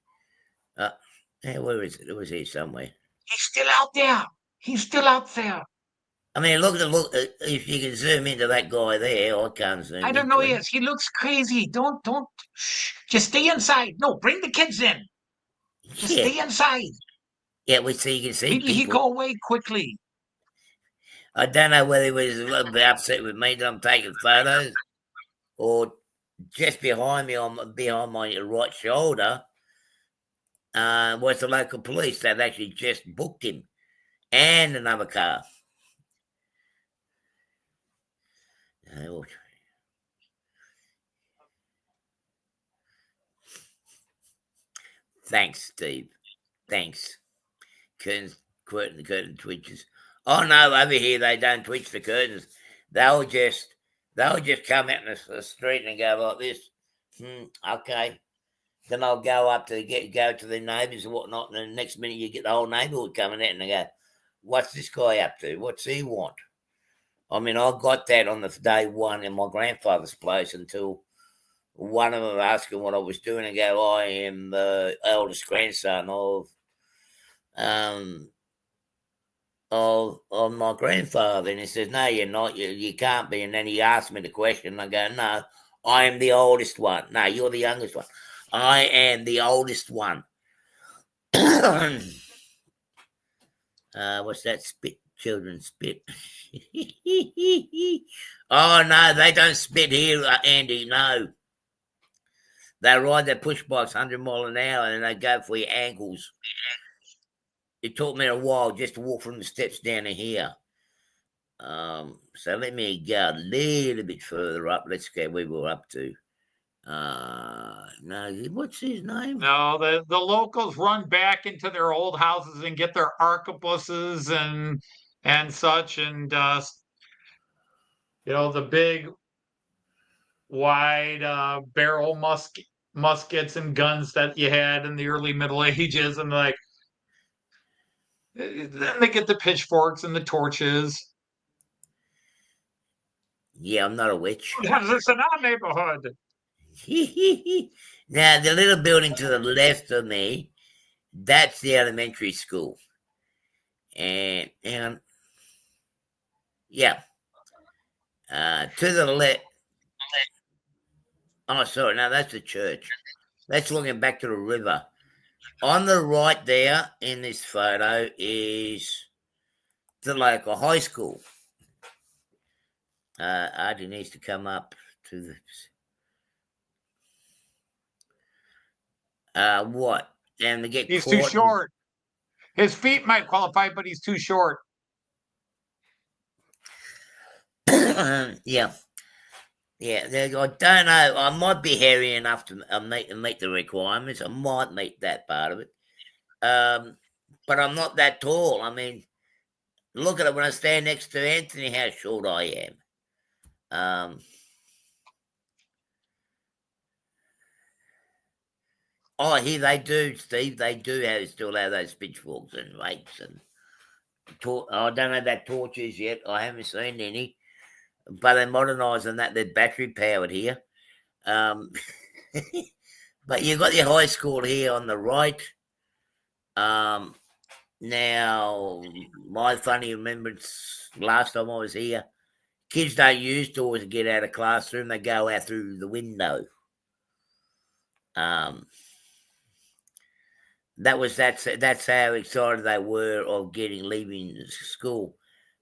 Hey, where is it? It was here somewhere. He's still out there. He's still out there. I mean, look. If you can zoom into that guy there, I can't zoom. I don't know. Yes, he looks crazy. Don't. Shh. Just stay inside. No, bring the kids in. Just Yeah, stay inside. yeah. So you can see Maybe he people. go away quickly. I don't know whether he was a little bit upset with me that I'm taking photos, or just behind me, behind my right shoulder, was the local police that actually just booked him, and another car. Thanks, Steve. Thanks. Curtain twitches. Oh no, over here they don't twitch the curtains. They'll just come out in the street and go like this. Okay. Then I'll go up to go to the neighbours and whatnot, and the next minute you get the whole neighbourhood coming out and they go, "What's this guy up to? What's he want?" I mean, I got that on the day one in my grandfather's place until one of them asking what I was doing and go, "I am the eldest grandson of my grandfather." And he says, "No, you're not. You can't be." And then he asked me the question, and I go, "No, I am the oldest one." "No, you're the youngest one." "I am the oldest one." What's that? Spit, children spit. Oh no, they don't spit here, Andy. No, they ride their push bikes 100 mile an hour and they go for your ankles. It took me a while just to walk from the steps down to here. So let me go a little bit further up. Let's go where we were up to. No, what's his name? No, the locals run back into their old houses and get their arquebuses and such, and the big wide barrel muskets and guns that you had in the early Middle Ages, and then they get the pitchforks and the torches. Yeah, I'm not a witch. It's in our neighborhood. Now, the little building to the left of me, that's the elementary school. And yeah. To the left. Oh, sorry. No, that's the church. That's looking back to the river. On the right there in this photo is the local high school. Artie needs to come up to the. What? And to get He's caught. too short. His feet might qualify, but he's too short. Yeah. Yeah, I don't know. I might be hairy enough to meet the requirements. I might meet that part of it. But I'm not that tall. I mean, look at it when I stand next to Anthony, how short I am. Oh, here they do, Steve. They do still have those pitchforks and rakes and I don't know about torches yet. I haven't seen any, but they're modernising that. They're battery powered here. But you've got your high school here on the right. Now, my funny remembrance last time I was here, kids don't use doors to get out of classroom. They go out through the window. That's how excited they were of leaving school.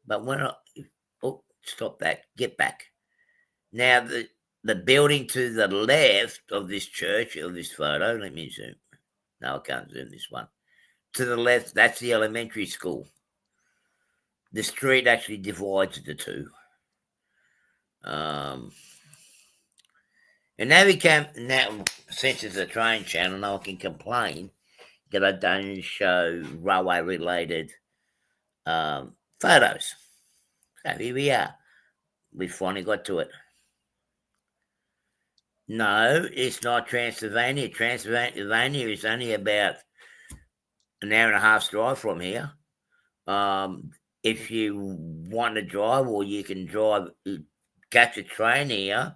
But when stop that, get back. Now the building to the left of this church, of this photo, let me zoom. No, I can't zoom this one. To the left, that's the elementary school. The street actually divides the two. And now since it's a train channel, now I can complain that I don't show railway related photos. So here we are. We finally got to it. No, it's not Transylvania. Transylvania is only about an hour and a half's drive from here. If you want to drive, or you can catch a train here,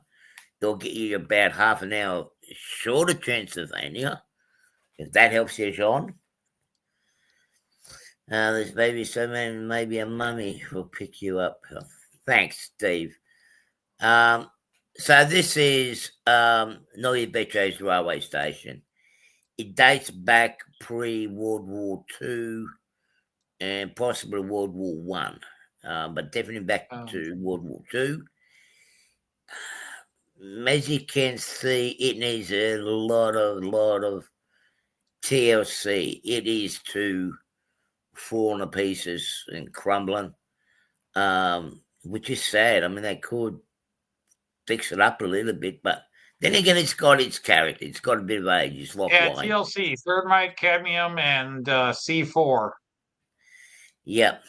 they'll get you about half an hour short of Transylvania, if that helps you, Sean. There's maybe a mummy will pick you up. Thanks, Steve. So this is Novi Becej railway station. It dates back pre-World War II and possibly World War One, but definitely back to World War II. As you can see, it needs a lot of TLC. It is to falling to pieces and crumbling, which is sad. I mean, they could fix it up a little bit, but then again, it's got its character. It's got a bit of age. It's like wine. TLC, thermite, cadmium, and C4. Yep.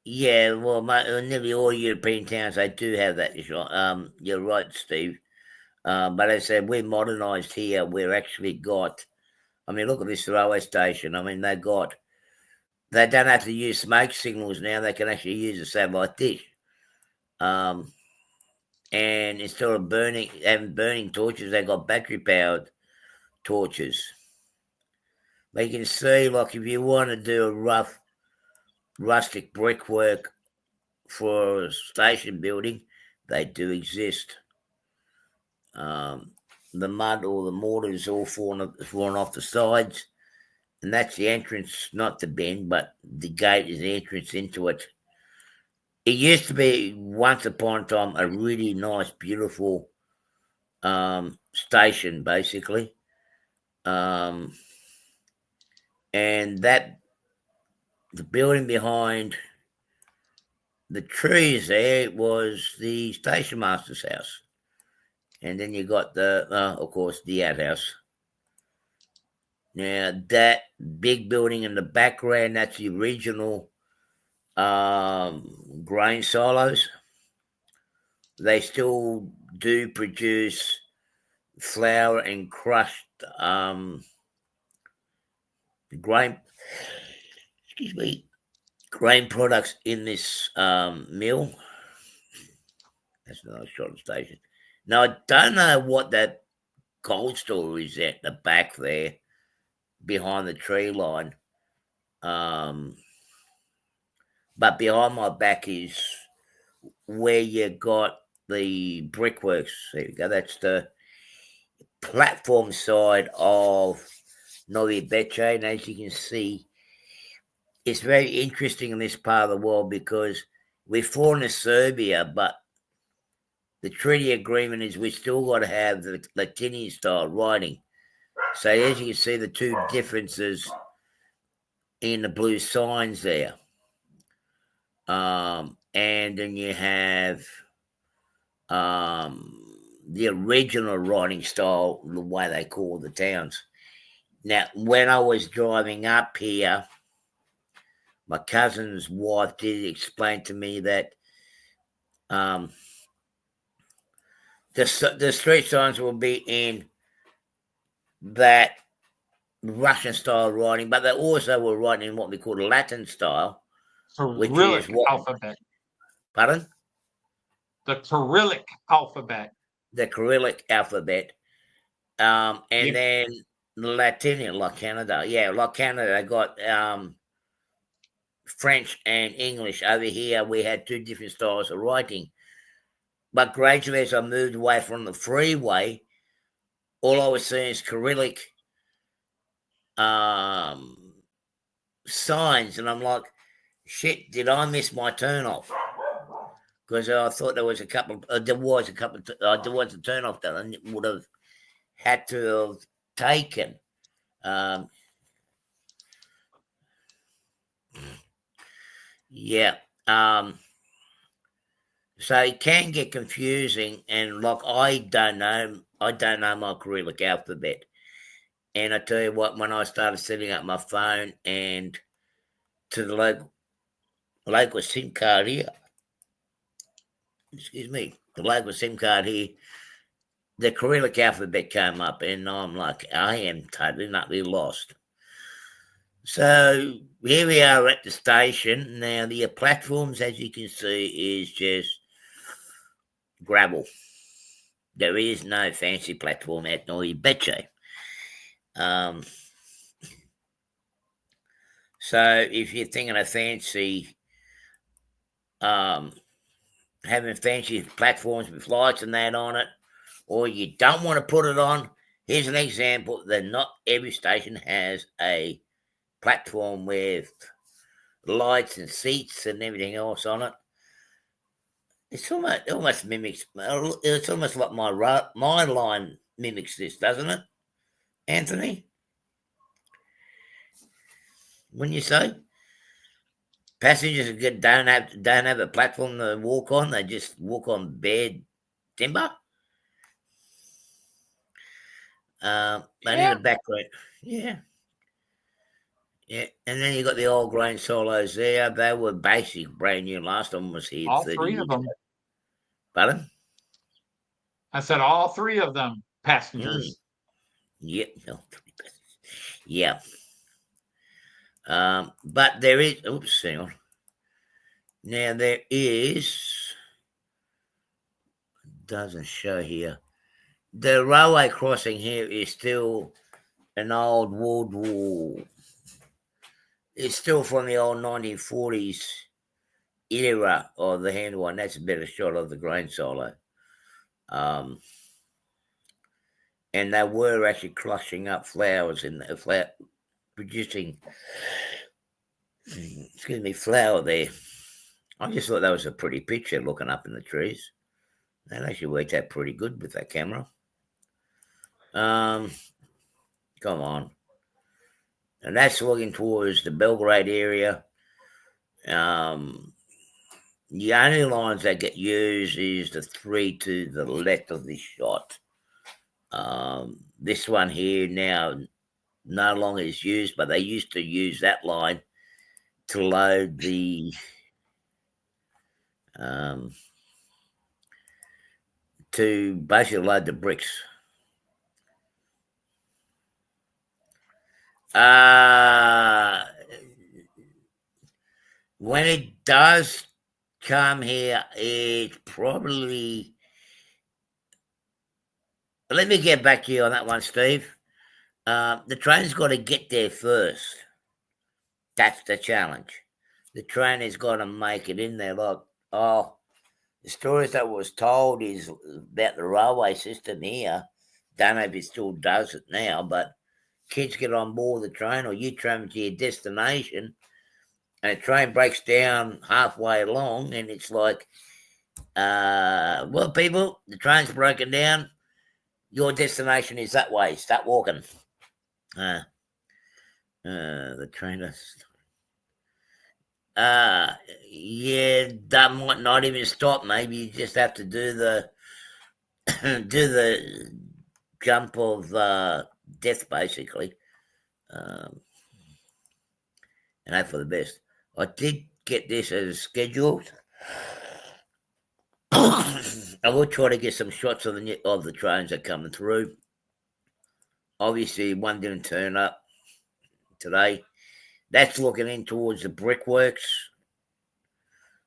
Yeah, well, nearly all European towns, they do have that. You're right, Steve. But as I said, we're modernised here. We're actually got, I mean, look at this railway station. I mean, they don't have to use smoke signals now. They can actually use a satellite dish. And instead of having burning torches, they got battery powered torches. But you can see, like, if you want to do a rough rustic brickwork for a station building, they do exist. The mud or the mortar is all falling off the sides, and that's the entrance, not the bend, but the gate is the entrance into it. It used to be, once upon a time, a really nice, beautiful station, basically. And that the building behind the trees there was the station master's house. And then you got of course, the outhouse. Now, that big building in the background, that's the original grain silos. They still do produce flour and crushed grain, grain products in this mill. That's another short station. Now, I don't know what that cold store is at the back there, behind the tree line. But behind my back is where you got the brickworks. There you go. That's the platform side of Novi Becej. And as you can see, it's very interesting in this part of the world because we're foreign to Serbia, but the treaty agreement is we still got to have the Latinian style writing. So as you can see, the two differences in the blue signs there. And then you have the original writing style, the way they call the towns. Now, when I was driving up here, my cousin's wife did explain to me that the street signs will be in that Russian style writing, but they also were writing in what we call the Latin style, which is Cyrillic what? alphabet. Pardon? The Cyrillic alphabet. The Cyrillic alphabet. And Yep. then Latinian, like Canada. Yeah, like Canada, they got French and English. Over here, we had two different styles of writing. But gradually, as I moved away from the freeway, all I was seeing is Cyrillic signs, and I'm like, shit, did I miss my turn off? Because I thought there was a turn off that I would have had to have taken. Yeah. So it can get confusing, and like I don't know my Cyrillic alphabet. And I tell you what, when I started setting up my phone and to the local SIM card here, the local SIM card here, the Cyrillic alphabet came up, and I'm like, I am totally utterly lost. So here we are at the station. Now, the platforms, as you can see, is just gravel. There is no fancy platform at Novi Becej. So if you're thinking of fancy, having fancy platforms with lights and that on it, or you don't want to put it on, here's an example that not every station has a platform with lights and seats and everything else on it. It's almost mimics. It's almost like my line mimics this, doesn't it, Anthony? Wouldn't you say? Passengers don't have a platform to walk on. They just walk on bare timber. They need a background. Yeah. Yeah, and then you got the old grain solos there. They were basic, brand new. Last one was here All 30 three years of them. ago. Pardon? I said all three of them passengers. Yep. No, yeah. But there is. Oops, hang on. Now there is. Doesn't show here. The railway crossing here is still an old World War. It's still from the old 1940s era of the hand one. That's a better shot of the grain silo. And they were actually crushing up flowers in the producing, flour there. I just thought that was a pretty picture looking up in the trees. That actually worked out pretty good with that camera. Come on. And that's looking towards the Belgrade area. The only lines that get used is the three to the left of this shot. This one here now no longer is used, but they used to use that line to load the to basically load the bricks. When it does come here, it's probably. Let me get back to you on that one, Steve. The train's got to get there first. That's the challenge. The train has got to make it in there. Like, the stories that was told is about the railway system here. Don't know if it still does it now, but kids get on board the train, or you travel to your destination, and the train breaks down halfway along, and it's like, well, people, the train's broken down. Your destination is that way. Start walking. The trainer. Yeah, that might not even stop. Maybe you just have to do the do the jump of death, basically, um, and hope for the best. I did get this as scheduled. I will try to get some shots of the trains that are coming through. Obviously, one didn't turn up today. That's looking in towards the brickworks,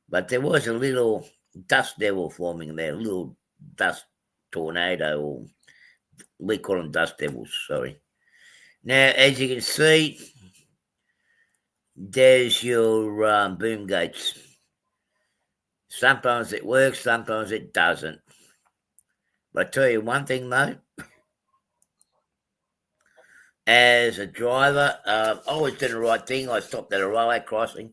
but there was a little dust devil forming there, a little dust tornado, or we call them dust devils. Sorry. Now, as you can see, there's your boom gates. Sometimes it works, sometimes it doesn't. But I tell you one thing though, as a driver, I always did the right thing. I stopped at a railway crossing,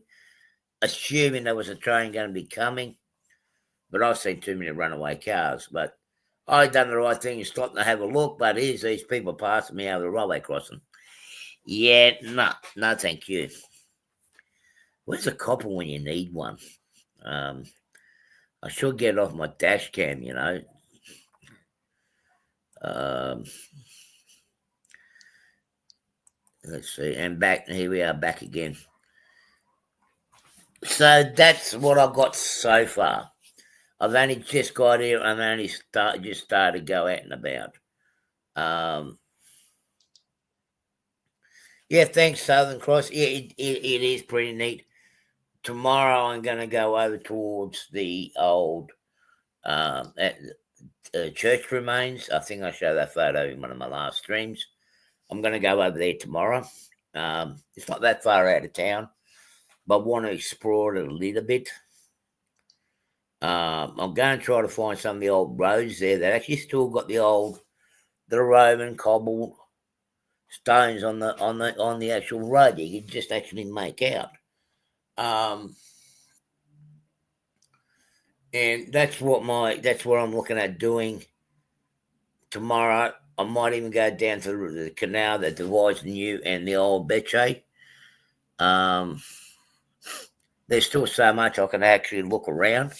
assuming there was a train going to be coming. But I've seen too many runaway cars. But I done the right thing and stopped to have a look. But here's these people passing me over the railway crossing. Yeah, no, thank you. Where's a copper when you need one? I should get off my dash cam, you know. Let's see, and back here we are, back again. So that's what I've got so far. I've only just got here. I've only just started to go out and about. Yeah, thanks, Southern Cross. Yeah, it is pretty neat. Tomorrow I'm going to go over towards the old church remains. I think I showed that photo in one of my last streams. I'm going to go over there tomorrow. It's not that far out of town, but I want to explore it a little bit. I'm going to try to find some of the old roads there that actually still got the Roman cobble stones on the actual road. You can just actually make out. And that's what I'm looking at doing tomorrow. I might even go down to the canal that divides the new and the old Beche. There's still so much I can actually look around.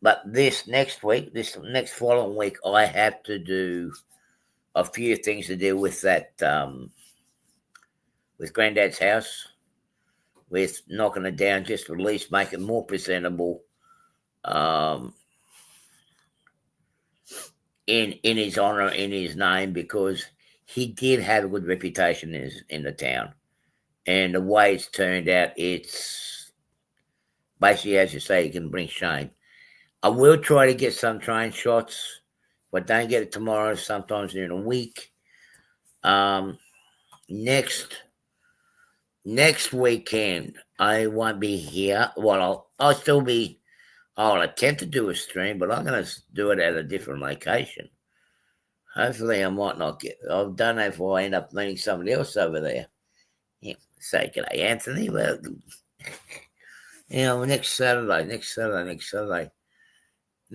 But this next following week, I have to do a few things to do with that, with Granddad's house, with knocking it down, just to at least make it more presentable, in his honor, in his name, because he did have a good reputation in the town, and the way it's turned out, it's basically, as you say, it can bring shame. I will try to get some train shots. If I don't get it tomorrow, sometimes during a week. Next weekend, I won't be here. Well, I'll attempt to do a stream, but I'm going to do it at a different location. Hopefully, I might not get. I don't know if I end up meeting somebody else over there. Yeah, say g'day, Anthony. Well, next Saturday.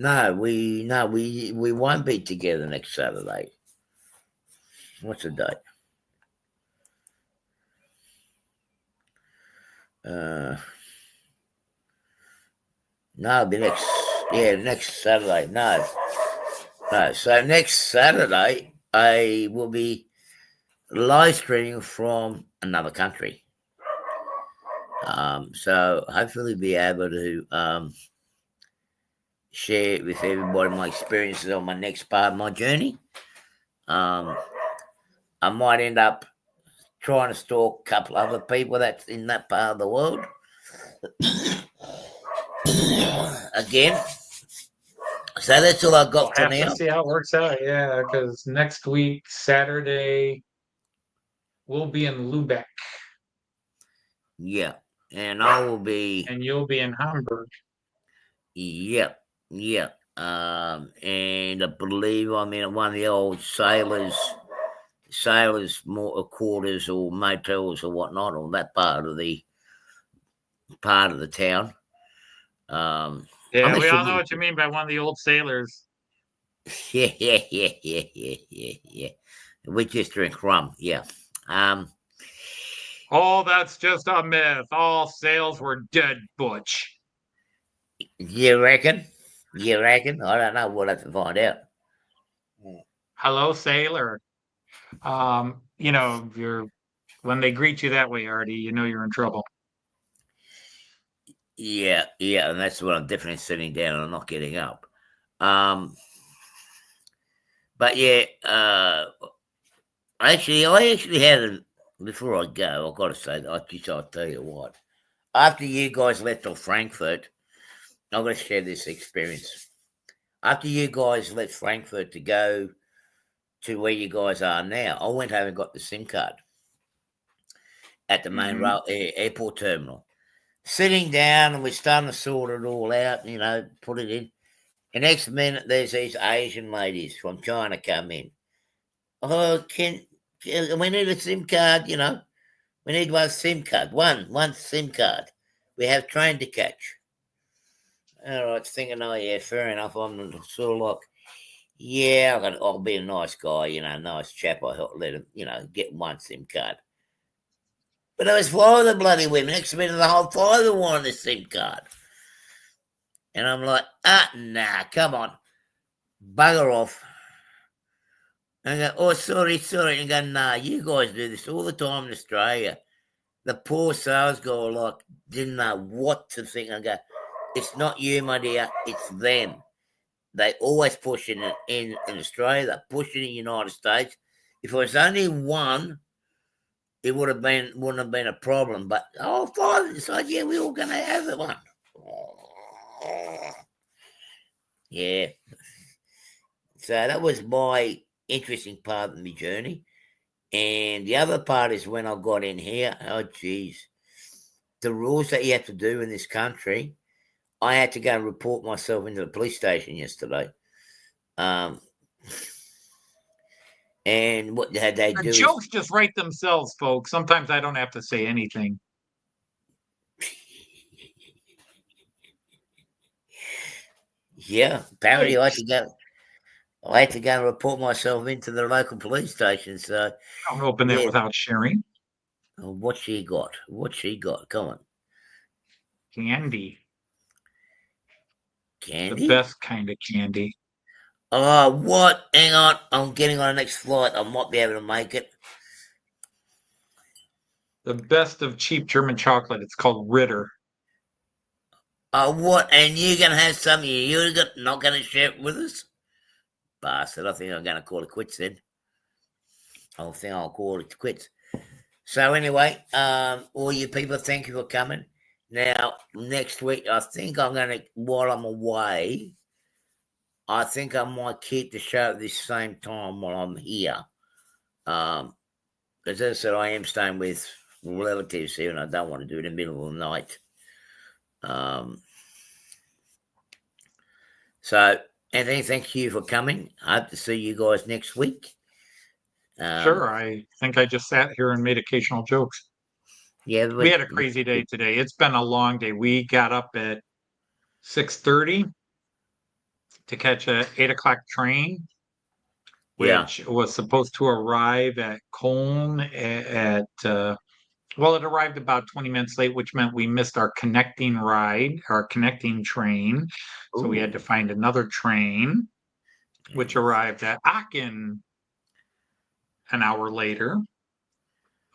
No, we won't be together next Saturday. What's the date? No, it'll be next Saturday. No. So next Saturday, I will be live streaming from another country. So hopefully be able to share with everybody my experiences on my next part of my journey. I might end up trying to stalk a couple other people that's in that part of the world. Again. So that's all I got for We'll have now. to see how it works out. Yeah, because next week, Saturday, we'll be in Lubeck. Yeah. And I will be. And you'll be in Hamburg. Yeah. And I believe I'm in one of the old sailors' more quarters or motels or whatnot, or that part of the town. Yeah, we all know what you mean by one of the old sailors. Yeah. We just drink rum. Yeah. Oh, that's just a myth. All sails were dead, Butch. You reckon? You reckon? I don't know. We'll have to find out. Hello, sailor. You're when they greet you that way, Artie, you know you're in trouble. Yeah, and that's what I'm definitely sitting down and I'm not getting up. But yeah, I actually had before I go, I've got to say that I'll tell you what. After you guys left on Frankfurt, I'm going to share this experience. After you guys left Frankfurt to go to where you guys are now, I went home and got the SIM card at the main airport terminal. Sitting down and we're starting to sort it all out, put it in. The next minute, there's these Asian ladies from China come in. Oh, we need a SIM card, We need one SIM card. One SIM card. We have train to catch. All right, thinking, oh, yeah, fair enough. I'm sort of like, yeah, I'll be a nice guy, nice chap. I'll let him, get one SIM card. But there was five of the bloody women. Next minute, the whole five of them wanted a SIM card. And I'm like, nah, come on. Bugger off. And I go, oh, sorry. And go, nah, you guys do this all the time in Australia. The poor sales guy, like, didn't know what to think. I go, it's not you, my dear, it's them. They always push in Australia, they push in the United States. If it was only one, it wouldn't have been a problem. But five decided, yeah, we're all gonna have it one. Yeah. So that was my interesting part of my journey. And the other part is when I got in here, oh geez. The rules that you have to do in this country, I had to go and report myself into the police station yesterday. And what they The do jokes is, just write themselves, folks. Sometimes I don't have to say anything. yeah, apparently I had to go and report myself into the local police station. So Don't open that yeah, without sharing. what she got? Come on, Candy. The candy. best kind of candy. Oh, what? Hang on, I'm getting on the next flight. I might be able to make it. The best of cheap German chocolate. It's called Ritter. Oh, what? And you're gonna have some? You're not gonna share it with us, bastard? I think I'm gonna call it quits then. I think I'll call it quits. So anyway, all you people, thank you for coming. Now, next week, I think I'm going to, while I'm away, I think I might keep the show at this same time while I'm here. As I said, I am staying with relatives here, and I don't want to do it in the middle of the night. So, Anthony, thank you for coming. I hope to see you guys next week. Sure, I think I just sat here and made occasional jokes. Yeah, We had a crazy day today. It's been a long day. We got up at 6:30 to catch a 8 o'clock train, which was supposed to arrive at Cologne well, it arrived about 20 minutes late, which meant we missed our connecting train. So we had to find another train, which arrived at Aachen an hour later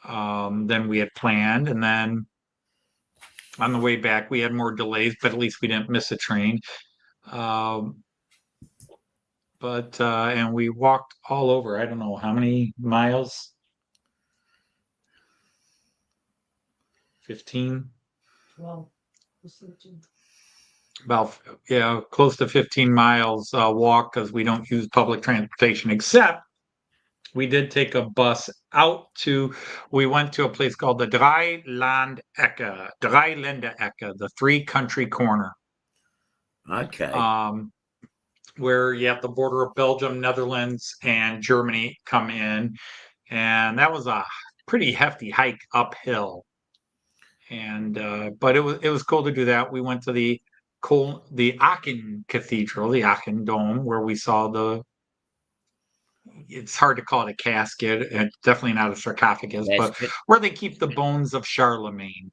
than we had planned. And then on the way back, we had more delays, but at least we didn't miss a train. And we walked all over. I don't know how many miles. 15. Well, About close to 15 miles walk because we don't use public transportation, except we did take a bus we went to a place called the Dreiländerecke, the three country corner. Okay. Where you have the border of Belgium, Netherlands, and Germany come in. And that was a pretty hefty hike uphill. And but it was cool to do that. We went to the Aachen Cathedral, the Aachen Dome, where we saw the it's hard to call it a casket, and definitely not a sarcophagus, but Casket. where they keep the bones of Charlemagne.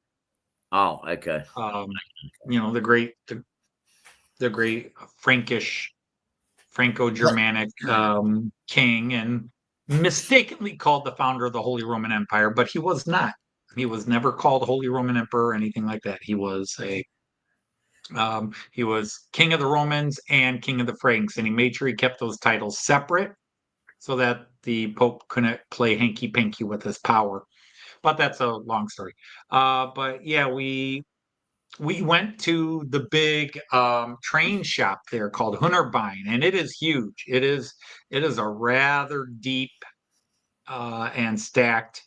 Oh, okay. The great Franco-Germanic king, and mistakenly called the founder of the Holy Roman Empire, but he was not. He was never called Holy Roman Emperor or anything like that. He was king of the Romans and king of the Franks, and he made sure he kept those titles separate so that the Pope couldn't play hanky panky with his power. But that's a long story. But yeah, we went to the big train shop there called Hunterbein, and it is huge. It is a rather deep and stacked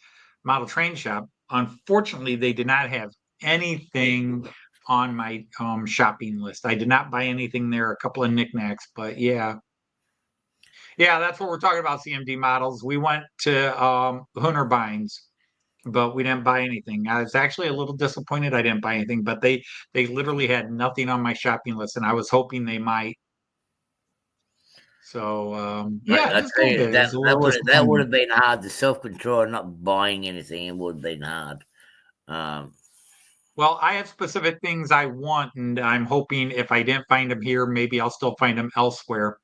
model train shop. Unfortunately, they did not have anything on my shopping list. I did not buy anything there. A couple of knickknacks, but yeah, that's what we're talking about. CMD models. We went to Hunterbein's, but we didn't buy anything. I was actually a little disappointed I didn't buy anything, but they literally had nothing on my shopping list, and I was hoping they might. So yeah, I just tell go you, there. It was a little that would disappointing. have been hard. The self control, not buying anything, it would have been hard. Um, Well, I have specific things I want, and I'm hoping if I didn't find them here, maybe I'll still find them elsewhere.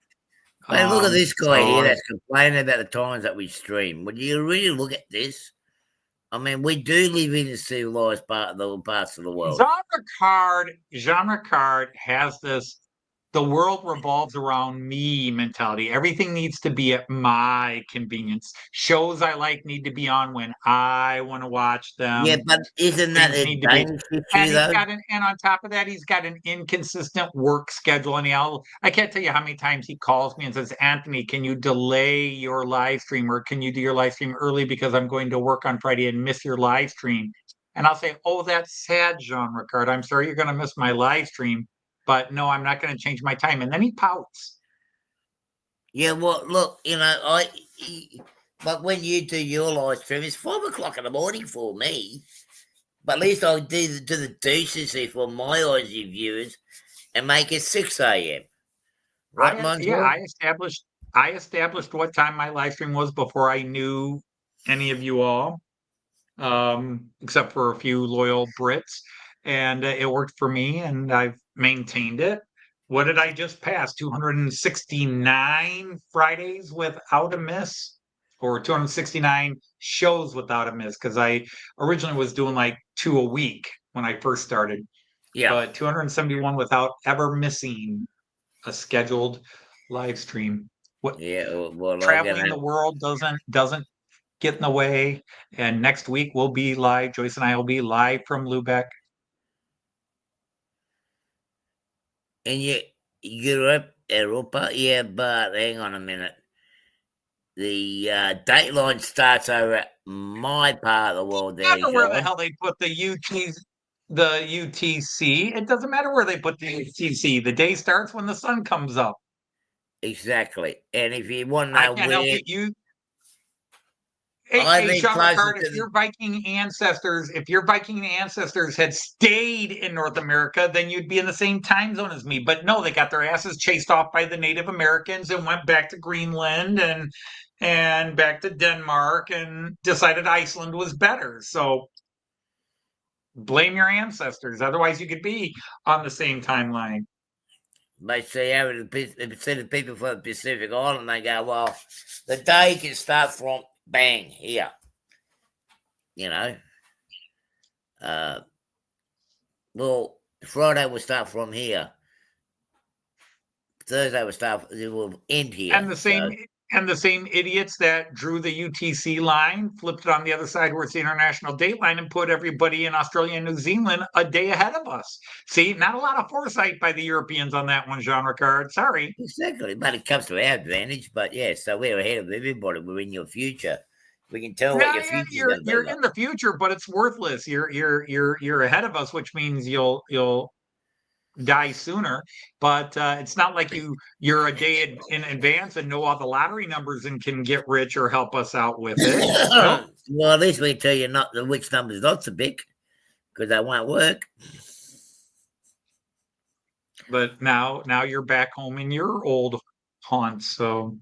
Man, look at this guy So here that's complaining about the times that we stream. Would you really look at this? I mean, we do live in a civilized parts of the world. Genre card has this the world revolves around me mentality. Everything needs to be at my convenience. Shows I like need to be on when I want to watch Yeah, them. but isn't that Things a need to be, Danish issue and though? and on top of that, he's got an inconsistent work schedule. And I can't tell you how many times he calls me and says, Anthony, can you delay your live stream, or can you do your live stream early because I'm going to work on Friday and miss your live stream? And I'll say, oh, that's sad, Jean Ricard. I'm sorry you're going to miss my live stream, but no, I'm not going to change my time. And then he pouts. Yeah, well, look, but when you do your live stream, it's 5 o'clock in the morning for me. But at least I'll do the decency for my Aussie viewers and make it 6 a.m. Right, Monzo? I established what time my live stream was before I knew any of you all, except for a few loyal Brits, and it worked for me, and I've maintained it. What did I just pass? 269 Fridays without a miss, or 269 shows without a miss? Because I originally was doing like 2 a week when I first started, Yeah. but 271 without ever missing a scheduled live stream. What Yeah, well, I'm traveling gonna the world doesn't get in the way. And next week we'll be live. Joyce and I will be live from Lubeck. in Europe, Europa, yeah, but hang on a minute. The dateline starts over at my part of the world there, Matter where the John. hell they put the UTC. It doesn't matter where they put the UTC. The day starts when the sun comes up. Exactly. And if you want to I know can't help where it. I Hey, live Sean closer Ricard, to the if your Viking ancestors had stayed in North America, then you'd be in the same time zone as me. But no, they got their asses chased off by the Native Americans and went back to Greenland and back to Denmark and decided Iceland was better. So blame your ancestors. Otherwise, you could be on the same timeline. they see over the people from the Pacific Island, they go, well, the day can start from bang here. You know. Well, Friday will start from here. Thursday it will end here. And the same idiots that drew the UTC line flipped it on the other side where it's the international date line and put everybody in Australia and New Zealand a day ahead of us. See, not a lot of foresight by the Europeans on that one, Jean Ricard. Sorry. Exactly, but it comes to our advantage. But yeah, so we're ahead of everybody. We're in your future. We can tell what your future's going to be You're like. in the future, but it's worthless. You're ahead of us, which means you'll die sooner. But it's not like you're a day in advance and know all the lottery numbers and can get rich or help us out with it. No. Well, at least we tell you not which numbers not to pick because that won't work. But now you're back home in your old haunt. So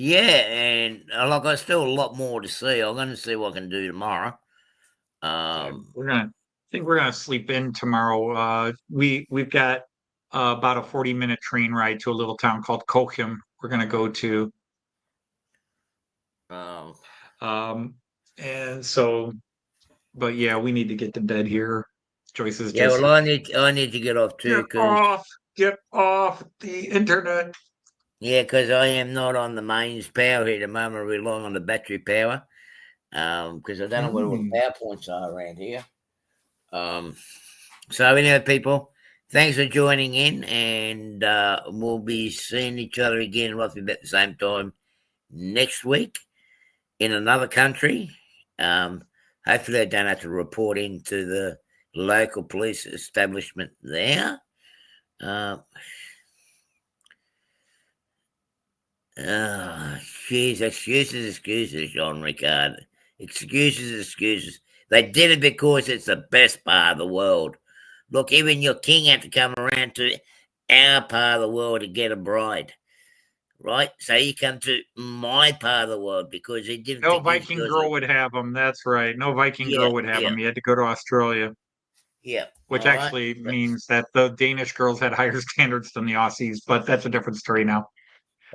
Yeah, and like I still a lot more to see. I'm going to see what I can do tomorrow. I think we're gonna sleep in tomorrow. We've got about a 40-minute train ride to a little town called Kochim. We're gonna go to. um, Um, and so, but yeah, we need to get to bed here. Joyce is yeah, just well, I need to get off too get off the internet. because I am not on the mains power here at the moment. I'm relying on the battery power. Because I don't know where all the power points are around here. So anyway, people, thanks for joining in, and we'll be seeing each other again roughly about the same time next week in another country. Hopefully I don't have to report into the local police establishment there. Excuses, John Ricard. Excuses. They did it because it's the best part of the world. Look, even your king had to come around to our part of the world to get a bride, right? So he come to my part of the world because he didn't No think these Viking girls girl would have him. That's right. No Viking Yeah, girl would have him. He had to go to Australia, yeah. which All right. actually means that the Danish girls had higher standards than the Aussies, but that's a different story now.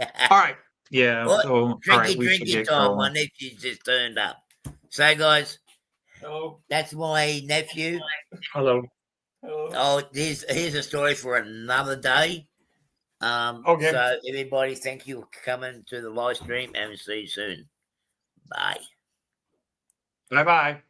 All right. Yeah. What? So, all right, we should Drinky get time. My going. nephew's just turned up. So, guys, Hello. that's my nephew. Hello. Oh, here's a story for another day. Okay. So everybody, thank you for coming to the live stream, and we'll see you soon. Bye. Bye bye.